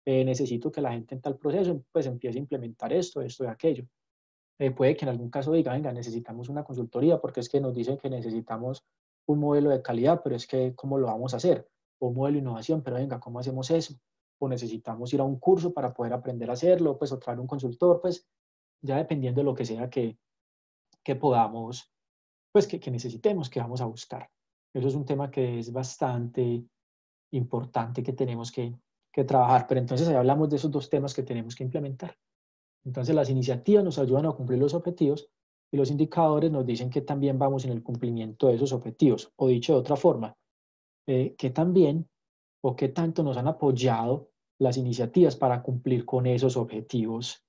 Necesito que la gente en tal proceso pues empiece a implementar esto y aquello. Puede que en algún caso diga, venga, necesitamos una consultoría porque es que nos dicen que necesitamos un modelo de calidad, pero es que ¿cómo lo vamos a hacer? O un modelo de innovación, pero venga, ¿cómo hacemos eso? O necesitamos ir a un curso para poder aprender a hacerlo, pues o traer un consultor, pues ya dependiendo de lo que sea que podamos, pues que necesitemos, que vamos a buscar. Eso es un tema que es bastante importante que tenemos que trabajar, pero entonces ahí hablamos de esos 2 temas que tenemos que implementar. Entonces las iniciativas nos ayudan a cumplir los objetivos y los indicadores nos dicen que también vamos en el cumplimiento de esos objetivos. O dicho de otra forma, que también o qué tanto nos han apoyado las iniciativas para cumplir con esos objetivos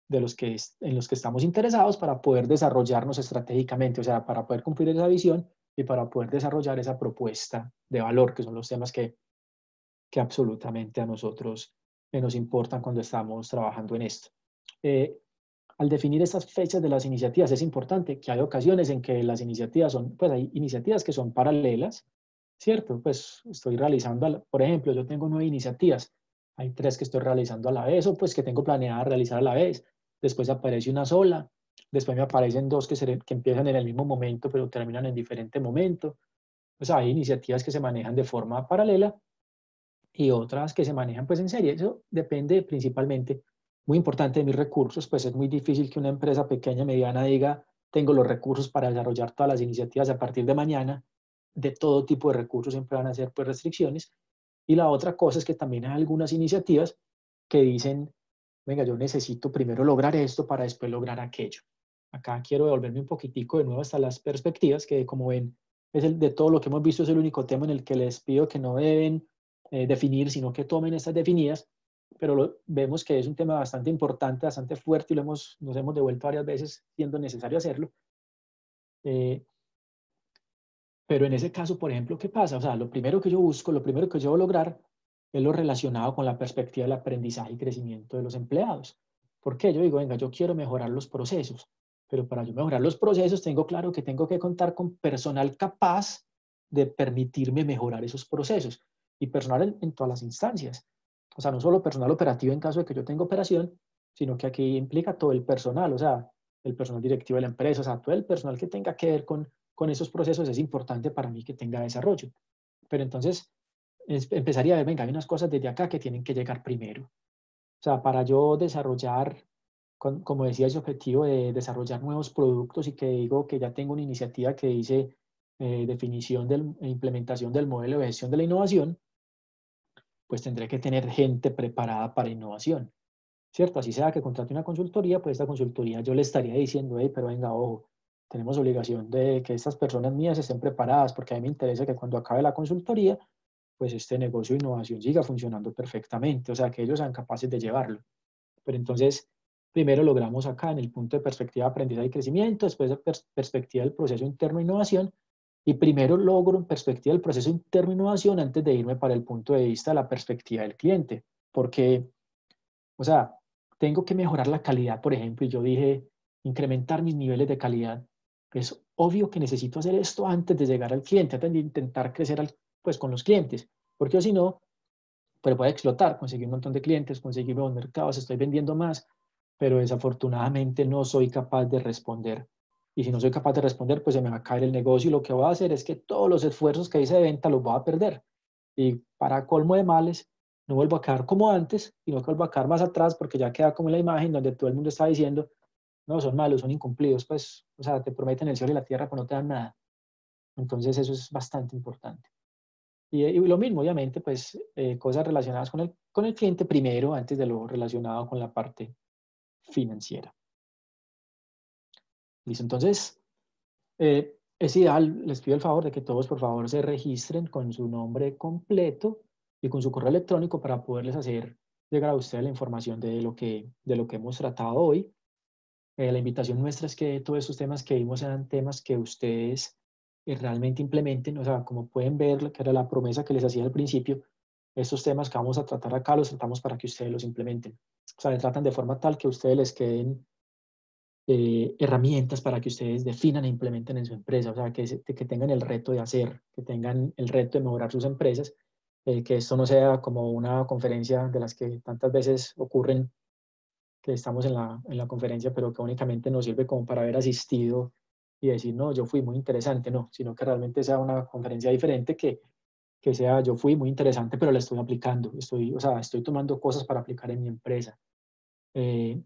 en los que estamos interesados para poder desarrollarnos estratégicamente, o sea, para poder cumplir esa visión y para poder desarrollar esa propuesta de valor, que son los temas que absolutamente a nosotros nos importan cuando estamos trabajando en esto. Al definir estas fechas de las iniciativas es importante que hay ocasiones en que las iniciativas son, pues hay iniciativas que son paralelas, ¿cierto? Pues estoy realizando, por ejemplo, yo tengo 9 iniciativas, hay 3 que estoy realizando a la vez o pues que tengo planeada realizar a la vez, después aparece una sola, después me aparecen 2 que empiezan en el mismo momento pero terminan en diferente momento. O sea, hay iniciativas que se manejan de forma paralela y otras que se manejan pues en serie. Eso depende principalmente, muy importante, de mis recursos, pues es muy difícil que una empresa pequeña, mediana diga, tengo los recursos para desarrollar todas las iniciativas a partir de mañana. De todo tipo de recursos siempre van a ser pues restricciones. Y la otra cosa es que también hay algunas iniciativas que dicen, venga, yo necesito primero lograr esto para después lograr aquello. Acá quiero devolverme un poquitico de nuevo hasta las perspectivas, que como ven, es de todo lo que hemos visto, es el único tema en el que les pido que no deben definir, sino que tomen estas definidas, pero vemos que es un tema bastante importante, bastante fuerte y nos hemos devuelto varias veces siendo necesario hacerlo. Pero en ese caso, por ejemplo, ¿qué pasa? O sea, lo primero que yo busco, lo primero que yo debo lograr es lo relacionado con la perspectiva del aprendizaje y crecimiento de los empleados. ¿Por qué? Yo digo, venga, yo quiero mejorar los procesos, pero para yo mejorar los procesos tengo claro que tengo que contar con personal capaz de permitirme mejorar esos procesos y personal en todas las instancias. O sea, no solo personal operativo en caso de que yo tenga operación, sino que aquí implica todo el personal, o sea, el personal directivo de la empresa, o sea, todo el personal que tenga que ver con esos procesos es importante para mí que tenga desarrollo. Pero entonces empezaría a ver, venga, hay unas cosas desde acá que tienen que llegar primero. O sea, para yo desarrollar, como decía, ese objetivo de desarrollar nuevos productos y que digo que ya tengo una iniciativa que dice definición e implementación del modelo de gestión de la innovación, pues tendré que tener gente preparada para innovación, ¿cierto? Así sea que contrate una consultoría, pues esta consultoría yo le estaría diciendo, hey, pero venga, ojo, tenemos obligación de que estas personas mías estén preparadas, porque a mí me interesa que cuando acabe la consultoría, pues este negocio de innovación siga funcionando perfectamente, o sea, que ellos sean capaces de llevarlo. Pero entonces, primero logramos acá en el punto de perspectiva de aprendizaje y crecimiento, después de perspectiva del proceso interno de innovación, y primero logro en perspectiva del proceso interno de innovación antes de irme para el punto de vista de la perspectiva del cliente, porque, o sea, tengo que mejorar la calidad, por ejemplo, y yo dije, incrementar mis niveles de calidad. Es obvio que necesito hacer esto antes de llegar al cliente, antes de intentar crecer pues, con los clientes, porque si no, pues puede explotar, conseguir un montón de clientes, conseguir nuevos mercados, estoy vendiendo más, pero desafortunadamente no soy capaz de responder. Y si no soy capaz de responder, pues se me va a caer el negocio y lo que voy a hacer es que todos los esfuerzos que hice de venta los voy a perder. Y para colmo de males, no vuelvo a quedar como antes, sino que vuelvo a quedar más atrás porque ya queda como en la imagen donde todo el mundo está diciendo, no, son malos, son incumplidos, pues, o sea, te prometen el cielo y la tierra, pero no te dan nada. Entonces eso es bastante importante. Y lo mismo, obviamente, pues cosas relacionadas con el cliente primero, antes de lo relacionado con la parte financiera. Listo, entonces, es ideal, les pido el favor de que todos, por favor, se registren con su nombre completo y con su correo electrónico para poderles hacer llegar a ustedes la información de lo que hemos tratado hoy. La invitación nuestra es que todos estos temas que vimos sean temas que ustedes realmente implementen, o sea, como pueden ver, que era la promesa que les hacía al principio, estos temas que vamos a tratar acá los tratamos para que ustedes los implementen. O sea, se tratan de forma tal que a ustedes les queden herramientas para que ustedes definan e implementen en su empresa, o sea, que tengan el reto de hacer, que tengan el reto de mejorar sus empresas, que esto no sea como una conferencia de las que tantas veces ocurren que estamos en la conferencia, pero que únicamente nos sirve como para haber asistido y decir, no, yo fui muy interesante, no, sino que realmente sea una conferencia diferente que sea, yo fui muy interesante, pero la estoy aplicando, o sea, estoy tomando cosas para aplicar en mi empresa. Eh,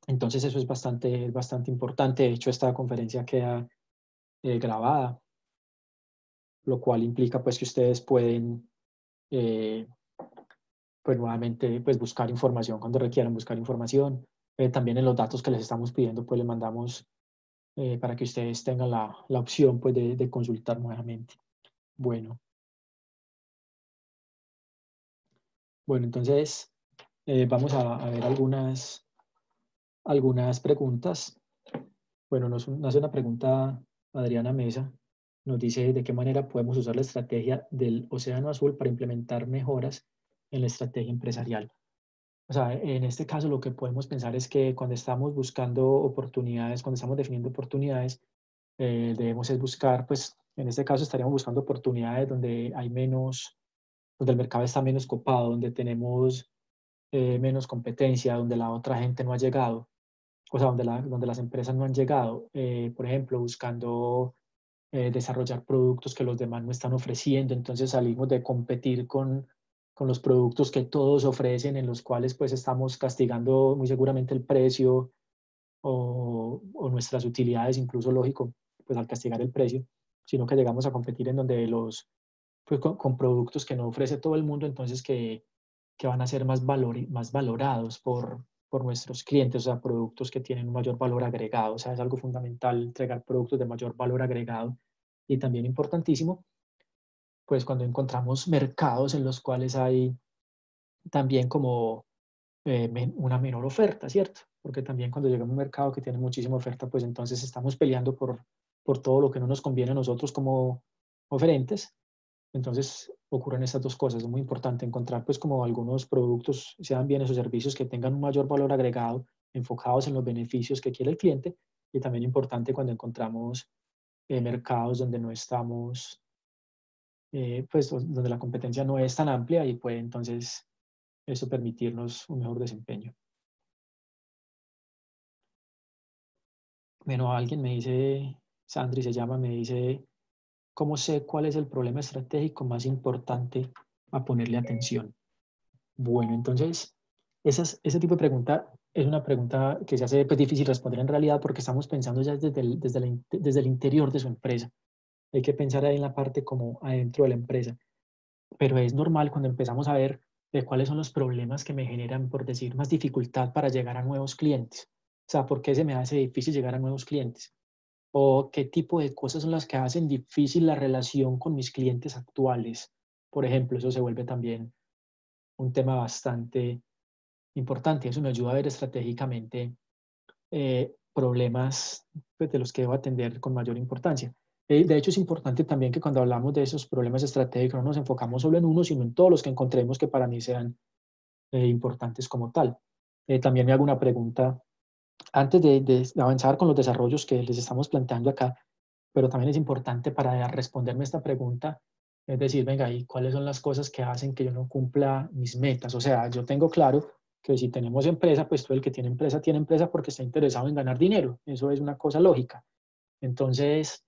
entonces eso es bastante importante. De hecho, esta conferencia queda grabada, lo cual implica pues que ustedes pueden eh, pues nuevamente pues buscar información cuando requieran buscar información. También en los datos que les estamos pidiendo pues les mandamos para que ustedes tengan la opción pues, de consultar nuevamente. Bueno, entonces vamos a ver algunas preguntas. Bueno, nos hace una pregunta Adriana Mesa. Nos dice de qué manera podemos usar la estrategia del Océano Azul para implementar mejoras en la estrategia empresarial. O sea, en este caso lo que podemos pensar es que cuando estamos buscando oportunidades, cuando estamos definiendo oportunidades, debemos es buscar, pues en este caso estaríamos buscando oportunidades donde hay menos, donde el mercado está menos copado, donde tenemos menos competencia, donde la otra gente no ha llegado, o sea, donde las empresas no han llegado. Por ejemplo, buscando desarrollar productos que los demás no están ofreciendo, entonces salimos de competir con los productos que todos ofrecen, en los cuales pues estamos castigando muy seguramente el precio, o nuestras utilidades, incluso lógico, pues al castigar el precio, sino que llegamos a competir en donde pues con productos que no ofrece todo el mundo, entonces que van a ser más valorados por nuestros clientes, o sea, productos que tienen un mayor valor agregado. O sea, es algo fundamental entregar productos de mayor valor agregado y también importantísimo, pues cuando encontramos mercados en los cuales hay también como una menor oferta, ¿cierto? Porque también cuando llega a un mercado que tiene muchísima oferta, pues entonces estamos peleando por todo lo que no nos conviene a nosotros como oferentes. Entonces ocurren estas dos cosas. Es muy importante encontrar pues como algunos productos, sean bienes o servicios que tengan un mayor valor agregado, enfocados en los beneficios que quiere el cliente. Y también importante cuando encontramos mercados donde no estamos, pues donde la competencia no es tan amplia y puede entonces eso permitirnos un mejor desempeño. Bueno, alguien me dice, Sandri se llama, me dice, ¿cómo sé cuál es el problema estratégico más importante a ponerle atención? Bueno, entonces, ese tipo de pregunta es una pregunta que se hace pues, difícil responder en realidad porque estamos pensando ya desde el interior de su empresa. Hay que pensar ahí en la parte como adentro de la empresa. Pero es normal cuando empezamos a ver cuáles son los problemas que me generan, por decir, más dificultad para llegar a nuevos clientes. O sea, ¿por qué se me hace difícil llegar a nuevos clientes? ¿O qué tipo de cosas son las que hacen difícil la relación con mis clientes actuales? Por ejemplo, eso se vuelve también un tema bastante importante. Eso me ayuda a ver estratégicamente problemas pues, de los que debo atender con mayor importancia. De hecho, es importante también que cuando hablamos de esos problemas estratégicos no nos enfocamos solo en uno, sino en todos los que encontremos que para mí sean importantes como tal. También me hago una pregunta antes de avanzar con los desarrollos que les estamos planteando acá, pero también es importante para responderme esta pregunta, es decir, venga, ¿y cuáles son las cosas que hacen que yo no cumpla mis metas? O sea, yo tengo claro que si tenemos empresa, pues todo el que tiene empresa porque está interesado en ganar dinero. Eso es una cosa lógica. Entonces,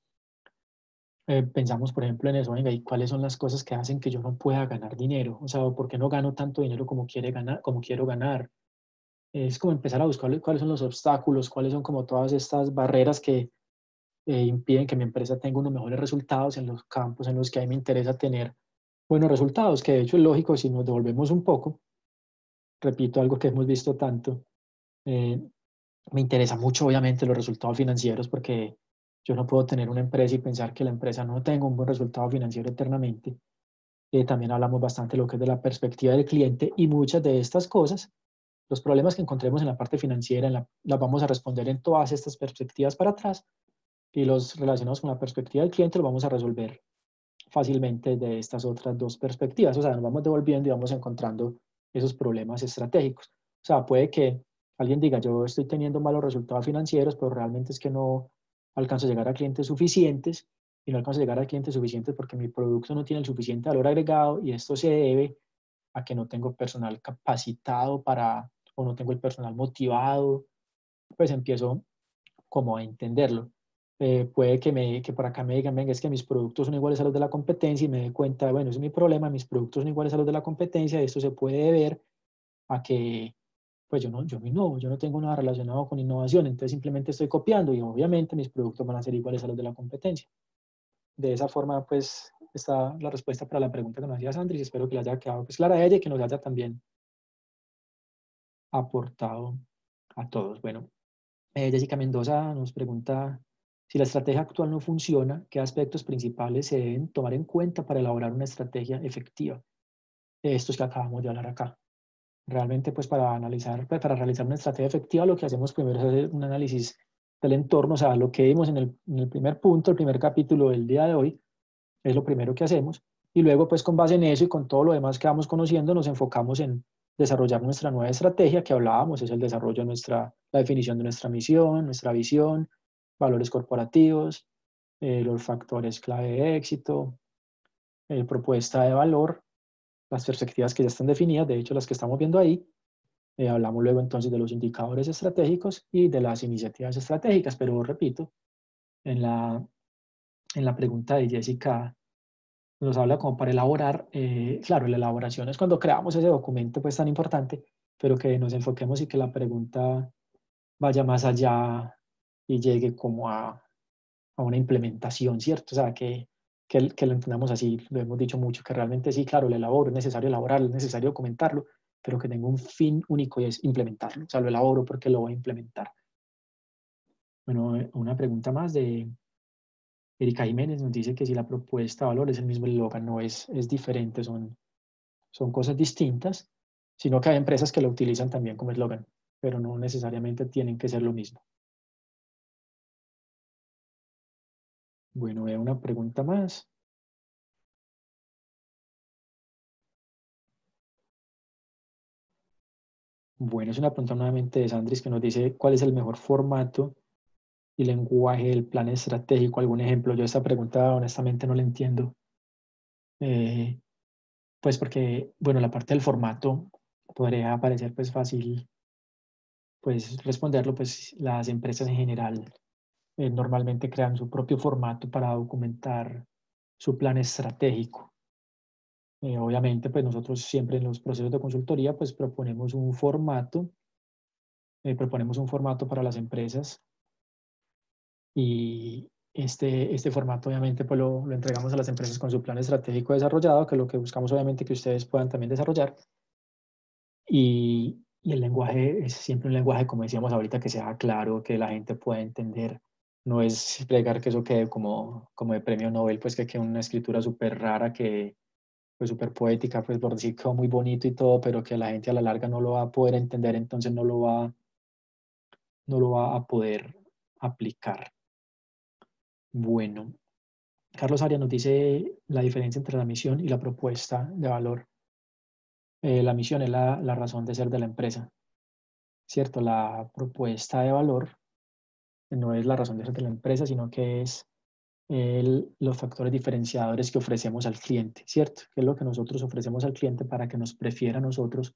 pensamos, por ejemplo, en eso, venga, ¿y cuáles son las cosas que hacen que yo no pueda ganar dinero? O sea, ¿por qué no gano tanto dinero como quiero ganar? Es como empezar a buscar cuáles son los obstáculos, cuáles son como todas estas barreras que impiden que mi empresa tenga unos mejores resultados en los campos en los que a mí me interesa tener buenos resultados, que de hecho es lógico si nos devolvemos un poco, repito algo que hemos visto tanto, eh, me interesa mucho obviamente los resultados financieros porque yo no puedo tener una empresa y pensar que la empresa no tenga un buen resultado financiero eternamente. También hablamos bastante de lo que es de la perspectiva del cliente y muchas de estas cosas, los problemas que encontremos en la parte financiera, las vamos a responder en todas estas perspectivas para atrás y los relacionados con la perspectiva del cliente los vamos a resolver fácilmente de estas otras dos perspectivas. O sea, nos vamos devolviendo y vamos encontrando esos problemas estratégicos. O sea, puede que alguien diga, yo estoy teniendo malos resultados financieros, pero realmente es que no alcanzo a llegar a clientes suficientes y no alcanzo a llegar a clientes suficientes porque mi producto no tiene el suficiente valor agregado y esto se debe a que no tengo personal capacitado o no tengo el personal motivado, pues empiezo como a entenderlo. Puede que por acá me digan, venga, es que mis productos son iguales a los de la competencia y me dé cuenta, bueno, ese es mi problema, mis productos son iguales a los de la competencia, esto se puede deber a que pues yo no tengo nada relacionado con innovación, entonces simplemente estoy copiando y obviamente mis productos van a ser iguales a los de la competencia. De esa forma, pues, está la respuesta para la pregunta que nos hacía Sandri y espero que le haya quedado pues, clara a ella y que nos haya también aportado a todos. Bueno, Jessica Mendoza nos pregunta si la estrategia actual no funciona, ¿qué aspectos principales se deben tomar en cuenta para elaborar una estrategia efectiva? Estos que acabamos de hablar acá. Realmente, pues para analizar, pues, para realizar una estrategia efectiva, lo que hacemos primero es hacer un análisis del entorno, o sea, lo que vimos en el primer punto, el primer capítulo del día de hoy, es lo primero que hacemos. Y luego, pues con base en eso y con todo lo demás que vamos conociendo, nos enfocamos en desarrollar nuestra nueva estrategia que hablábamos, es el desarrollo de la definición de nuestra misión, nuestra visión, valores corporativos, los factores clave de éxito, propuesta de valor, las perspectivas que ya están definidas, de hecho las que estamos viendo ahí. Hablamos luego entonces de los indicadores estratégicos y de las iniciativas estratégicas, pero repito, en la pregunta de Jessica nos habla como para elaborar, claro, la elaboración es cuando creamos ese documento pues tan importante, pero que nos enfoquemos y que la pregunta vaya más allá y llegue como a una implementación, ¿cierto? O sea, que lo entendamos así, lo hemos dicho mucho, que realmente sí, claro, es necesario elaborarlo, es necesario documentarlo, pero que tenga un fin único y es implementarlo. O sea, lo elaboro porque lo voy a implementar. Bueno, una pregunta más de Erika Jiménez nos dice que si la propuesta de valor es el mismo eslogan, no es diferente, son cosas distintas, sino que hay empresas que lo utilizan también como eslogan, pero no necesariamente tienen que ser lo mismo. Bueno, veo una pregunta más. Bueno, es una pregunta nuevamente de Sandris que nos dice cuál es el mejor formato y lenguaje del plan estratégico. ¿Algún ejemplo? Yo esta pregunta honestamente no la entiendo. Eh, pues porque, bueno, la parte del formato podría parecer pues fácil pues responderlo, pues las empresas en general normalmente crean su propio formato para documentar su plan estratégico. Obviamente, pues nosotros siempre en los procesos de consultoría pues proponemos un formato para las empresas y este formato obviamente pues lo entregamos a las empresas con su plan estratégico desarrollado, que es lo que buscamos obviamente que ustedes puedan también desarrollar. Y el lenguaje es siempre un lenguaje, como decíamos ahorita, que sea claro, que la gente pueda entender. No es pregar que eso quede como de premio Nobel, pues que quede una escritura súper rara, que pues súper poética, pues por decir quedó muy bonito y todo, pero que la gente a la larga no lo va a poder entender, entonces no lo va a poder aplicar. Bueno, Carlos Arias nos dice la diferencia entre la misión y la propuesta de valor. La misión es la razón de ser de la empresa, ¿cierto? La propuesta de valor no es la razón de ser de la empresa, sino que es los factores diferenciadores que ofrecemos al cliente, ¿cierto? Que es lo que nosotros ofrecemos al cliente para que nos prefiera a nosotros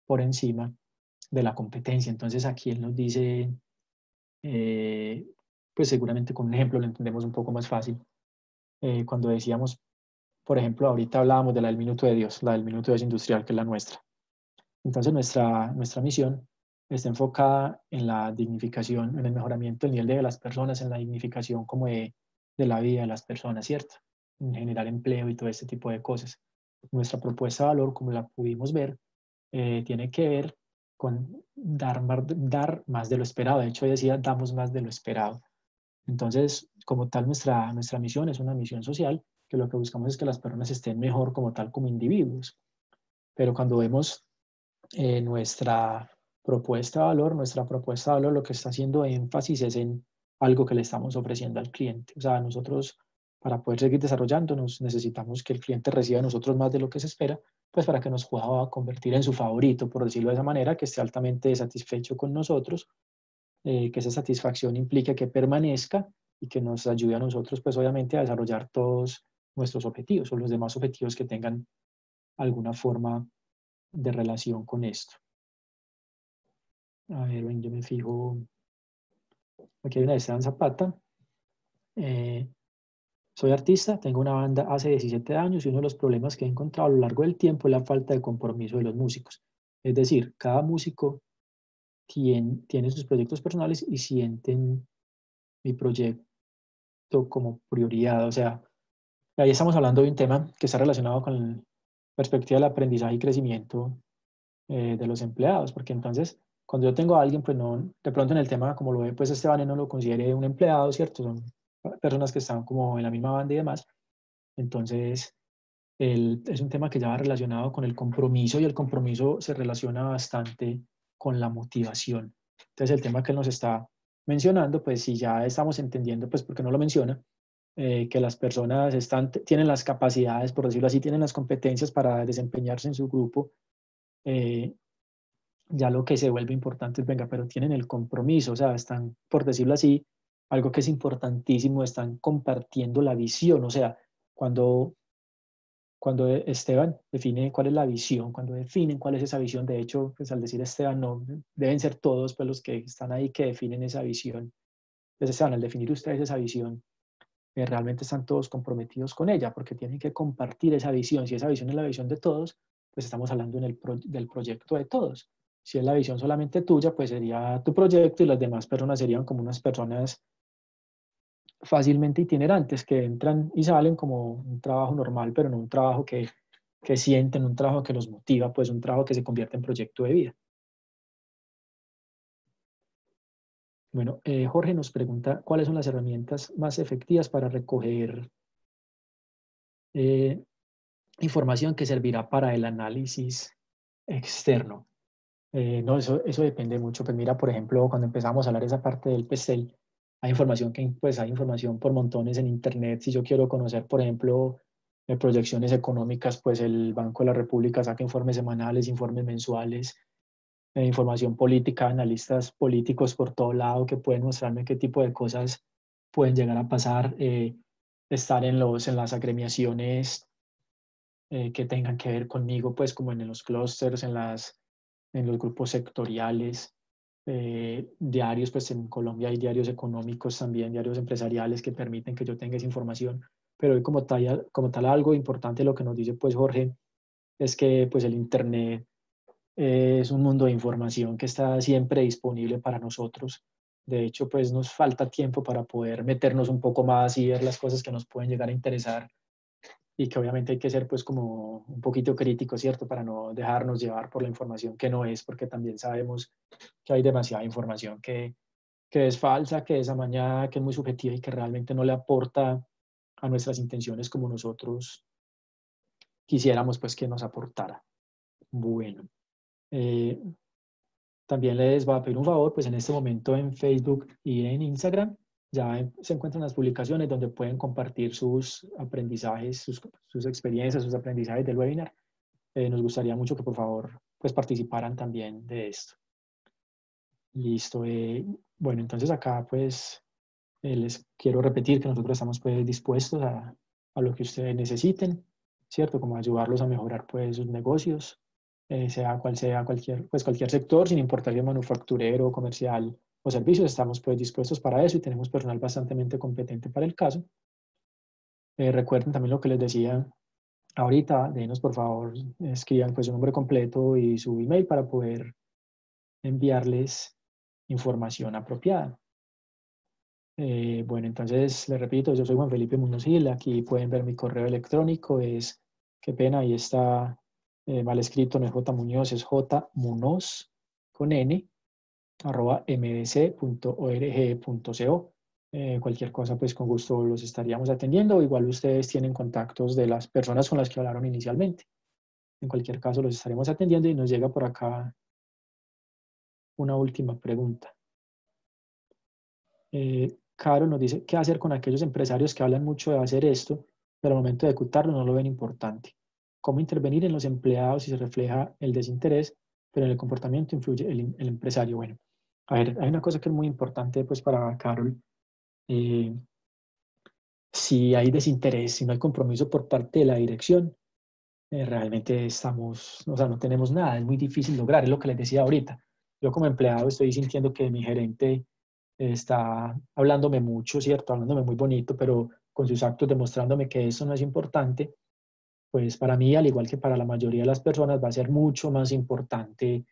por encima de la competencia. Entonces aquí él nos dice, eh, pues seguramente con un ejemplo lo entendemos un poco más fácil. Cuando decíamos, por ejemplo, ahorita hablábamos de la del minuto de Dios, la del minuto de Dios industrial, que es la nuestra. Entonces nuestra misión está enfocada en la dignificación, en el mejoramiento del nivel de las personas, en la dignificación como de la vida de las personas, ¿cierto? En generar empleo y todo este tipo de cosas. Nuestra propuesta de valor, como la pudimos ver, tiene que ver con dar más de lo esperado. De hecho, decía, damos más de lo esperado. Entonces, como tal, nuestra misión es una misión social, que lo que buscamos es que las personas estén mejor como tal, como individuos. Pero cuando vemos nuestra propuesta de valor lo que está haciendo énfasis es en algo que le estamos ofreciendo al cliente. O sea, nosotros para poder seguir desarrollándonos necesitamos que el cliente reciba de nosotros más de lo que se espera, pues para que nos pueda convertir en su favorito, por decirlo de esa manera, que esté altamente satisfecho con nosotros, que esa satisfacción implique que permanezca y que nos ayude a nosotros, pues obviamente, a desarrollar todos nuestros objetivos o los demás objetivos que tengan alguna forma de relación con esto. A ver, ven, yo me fijo. Aquí hay una de Esteban Zapata. Eh, Soy artista, tengo una banda hace 17 años y uno de los problemas que he encontrado a lo largo del tiempo es la falta de compromiso de los músicos. Es decir, cada músico tiene sus proyectos personales y sienten mi proyecto como prioridad. O sea, ahí estamos hablando de un tema que está relacionado con la perspectiva del aprendizaje y crecimiento de los empleados, porque entonces cuando yo tengo a alguien, pues no, de pronto en el tema, como lo ve, pues Esteban no lo considere un empleado, ¿cierto? Son personas que están como en la misma banda y demás. Entonces, es un tema que ya va relacionado con el compromiso y el compromiso se relaciona bastante con la motivación. Entonces, el tema que él nos está mencionando, pues si ya estamos entendiendo, pues porque no lo menciona, que las personas tienen las capacidades, por decirlo así, tienen las competencias para desempeñarse en su grupo, eh, ya lo que se vuelve importante es, venga, pero tienen el compromiso, o sea, están, por decirlo así, algo que es importantísimo, están compartiendo la visión, o sea, cuando, cuando Esteban define cuál es la visión, cuando definen cuál es esa visión, de hecho, pues al decir Esteban, no, deben ser todos pues, los que están ahí que definen esa visión. Entonces, Esteban, al definir ustedes esa visión, realmente están todos comprometidos con ella, porque tienen que compartir esa visión. Si esa visión es la visión de todos, pues estamos hablando del proyecto de todos. Si es la visión solamente tuya, pues sería tu proyecto y las demás personas serían como unas personas fácilmente itinerantes que entran y salen como un trabajo normal, pero no un trabajo que sienten, un trabajo que los motiva, pues un trabajo que se convierte en proyecto de vida. Bueno, Jorge nos pregunta cuáles son las herramientas más efectivas para recoger eh, información que servirá para el análisis externo. No, eso depende mucho. Pues mira, por ejemplo, cuando empezamos a hablar de esa parte del PESTEL, hay información pues hay información por montones en Internet. Si yo quiero conocer, por ejemplo, proyecciones económicas, pues el Banco de la República saca informes semanales, informes mensuales, información política, analistas políticos por todo lado que pueden mostrarme qué tipo de cosas pueden llegar a pasar, estar en las agremiaciones que tengan que ver conmigo, pues como en los clústeres, en los grupos sectoriales, diarios, pues en Colombia hay diarios económicos también, diarios empresariales que permiten que yo tenga esa información, pero hoy como tal algo importante lo que nos dice pues Jorge es que pues el Internet es un mundo de información que está siempre disponible para nosotros. De hecho, pues nos falta tiempo para poder meternos un poco más y ver las cosas que nos pueden llegar a interesar y que obviamente hay que ser pues como un poquito crítico, ¿cierto? Para no dejarnos llevar por la información que no es, porque también sabemos que hay demasiada información que es falsa, que es amañada, que es muy subjetiva y que realmente no le aporta a nuestras intenciones como nosotros quisiéramos pues que nos aportara. Bueno, eh, también les voy a pedir un favor, pues en este momento en Facebook y en Instagram ya se encuentran las publicaciones donde pueden compartir sus aprendizajes, sus experiencias, sus aprendizajes del webinar. Nos gustaría mucho que por favor pues participaran también de esto. Listo. Bueno, entonces acá pues les quiero repetir que nosotros estamos pues dispuestos a lo que ustedes necesiten, ¿cierto? Como ayudarlos a mejorar pues sus negocios, sea cual sea cualquier sector, sin importar si es manufacturero, comercial o servicios, estamos pues dispuestos para eso y tenemos personal bastante competente para el caso. Recuerden también lo que les decía ahorita, déjenos por favor, escriban pues su nombre completo y su email para poder enviarles información apropiada. Bueno, entonces les repito, yo soy Juan Felipe Muñoz Gil, aquí pueden ver mi correo electrónico, qué pena, ahí está mal escrito, no es J Muñoz, es J Munoz con N, @ mdc.org.co. Cualquier cosa, pues con gusto los estaríamos atendiendo. Igual ustedes tienen contactos de las personas con las que hablaron inicialmente. En cualquier caso, los estaremos atendiendo y nos llega por acá una última pregunta. Caro nos dice, ¿qué hacer con aquellos empresarios que hablan mucho de hacer esto, pero al momento de ejecutarlo no lo ven importante? ¿Cómo intervenir en los empleados si se refleja el desinterés, pero en el comportamiento influye el empresario? Bueno, a ver, hay una cosa que es muy importante pues para Carol. Eh, si hay desinterés, si no hay compromiso por parte de la dirección, realmente o sea, no tenemos nada, es muy difícil lograr, es lo que les decía ahorita. Yo como empleado estoy sintiendo que mi gerente está hablándome mucho, ¿cierto? Hablándome muy bonito, pero con sus actos demostrándome que eso no es importante, pues para mí, al igual que para la mayoría de las personas, va a ser mucho más importante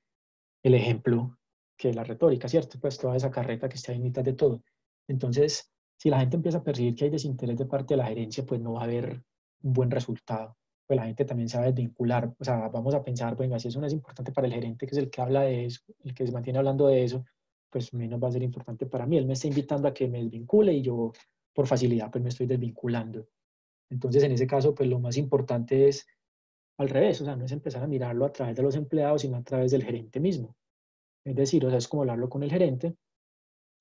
el ejemplo que la retórica, ¿cierto? Pues toda esa carreta que está en mitad de todo. Entonces, si la gente empieza a percibir que hay desinterés de parte de la gerencia, pues no va a haber un buen resultado. Pues la gente también sabe desvincular, o sea, vamos a pensar, venga, si eso no es importante para el gerente, que es el que habla de eso, el que se mantiene hablando de eso, pues menos va a ser importante para mí. Él me está invitando a que me desvincule y yo, por facilidad, pues me estoy desvinculando. Entonces, en ese caso, pues lo más importante es al revés, o sea, no es empezar a mirarlo a través de los empleados, sino a través del gerente mismo. Es decir, o sea, es como hablarlo con el gerente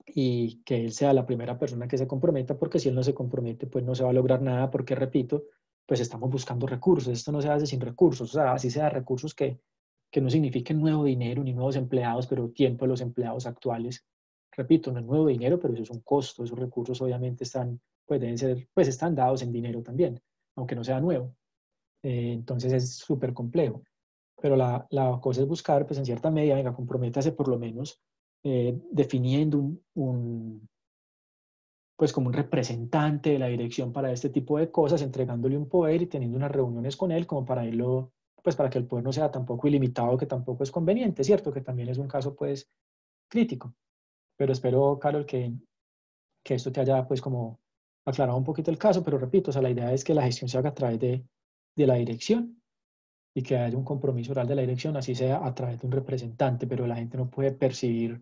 y que él sea la primera persona que se comprometa, porque si él no se compromete, pues no se va a lograr nada, porque repito, pues estamos buscando recursos, esto no se hace sin recursos, o sea, así sea recursos que no signifiquen nuevo dinero ni nuevos empleados, pero tiempo de los empleados actuales. Repito, no es nuevo dinero, pero eso es un costo, esos recursos obviamente están, pues deben ser, pues están dados en dinero también, aunque no sea nuevo. Entonces es súper complejo. Pero la cosa es buscar, pues en cierta medida, venga, comprométase por lo menos definiendo pues como un representante de la dirección para este tipo de cosas, entregándole un poder y teniendo unas reuniones con él como para irlo, pues para que el poder no sea tampoco ilimitado, que tampoco es conveniente, ¿cierto? Que también es un caso pues crítico. Pero espero, Carol, que esto te haya pues como aclarado un poquito el caso, pero repito, o sea, la idea es que la gestión se haga a través de la dirección y que haya un compromiso oral de la dirección, así sea a través de un representante, pero la gente no puede percibir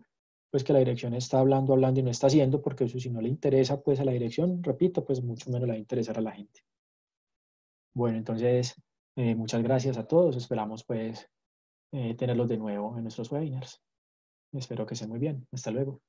pues que la dirección está hablando y no está haciendo, porque eso si no le interesa pues a la dirección, repito, pues mucho menos le va a interesar a la gente. Bueno, entonces, muchas gracias a todos, esperamos pues tenerlos de nuevo en nuestros webinars. Espero que estén muy bien. Hasta luego.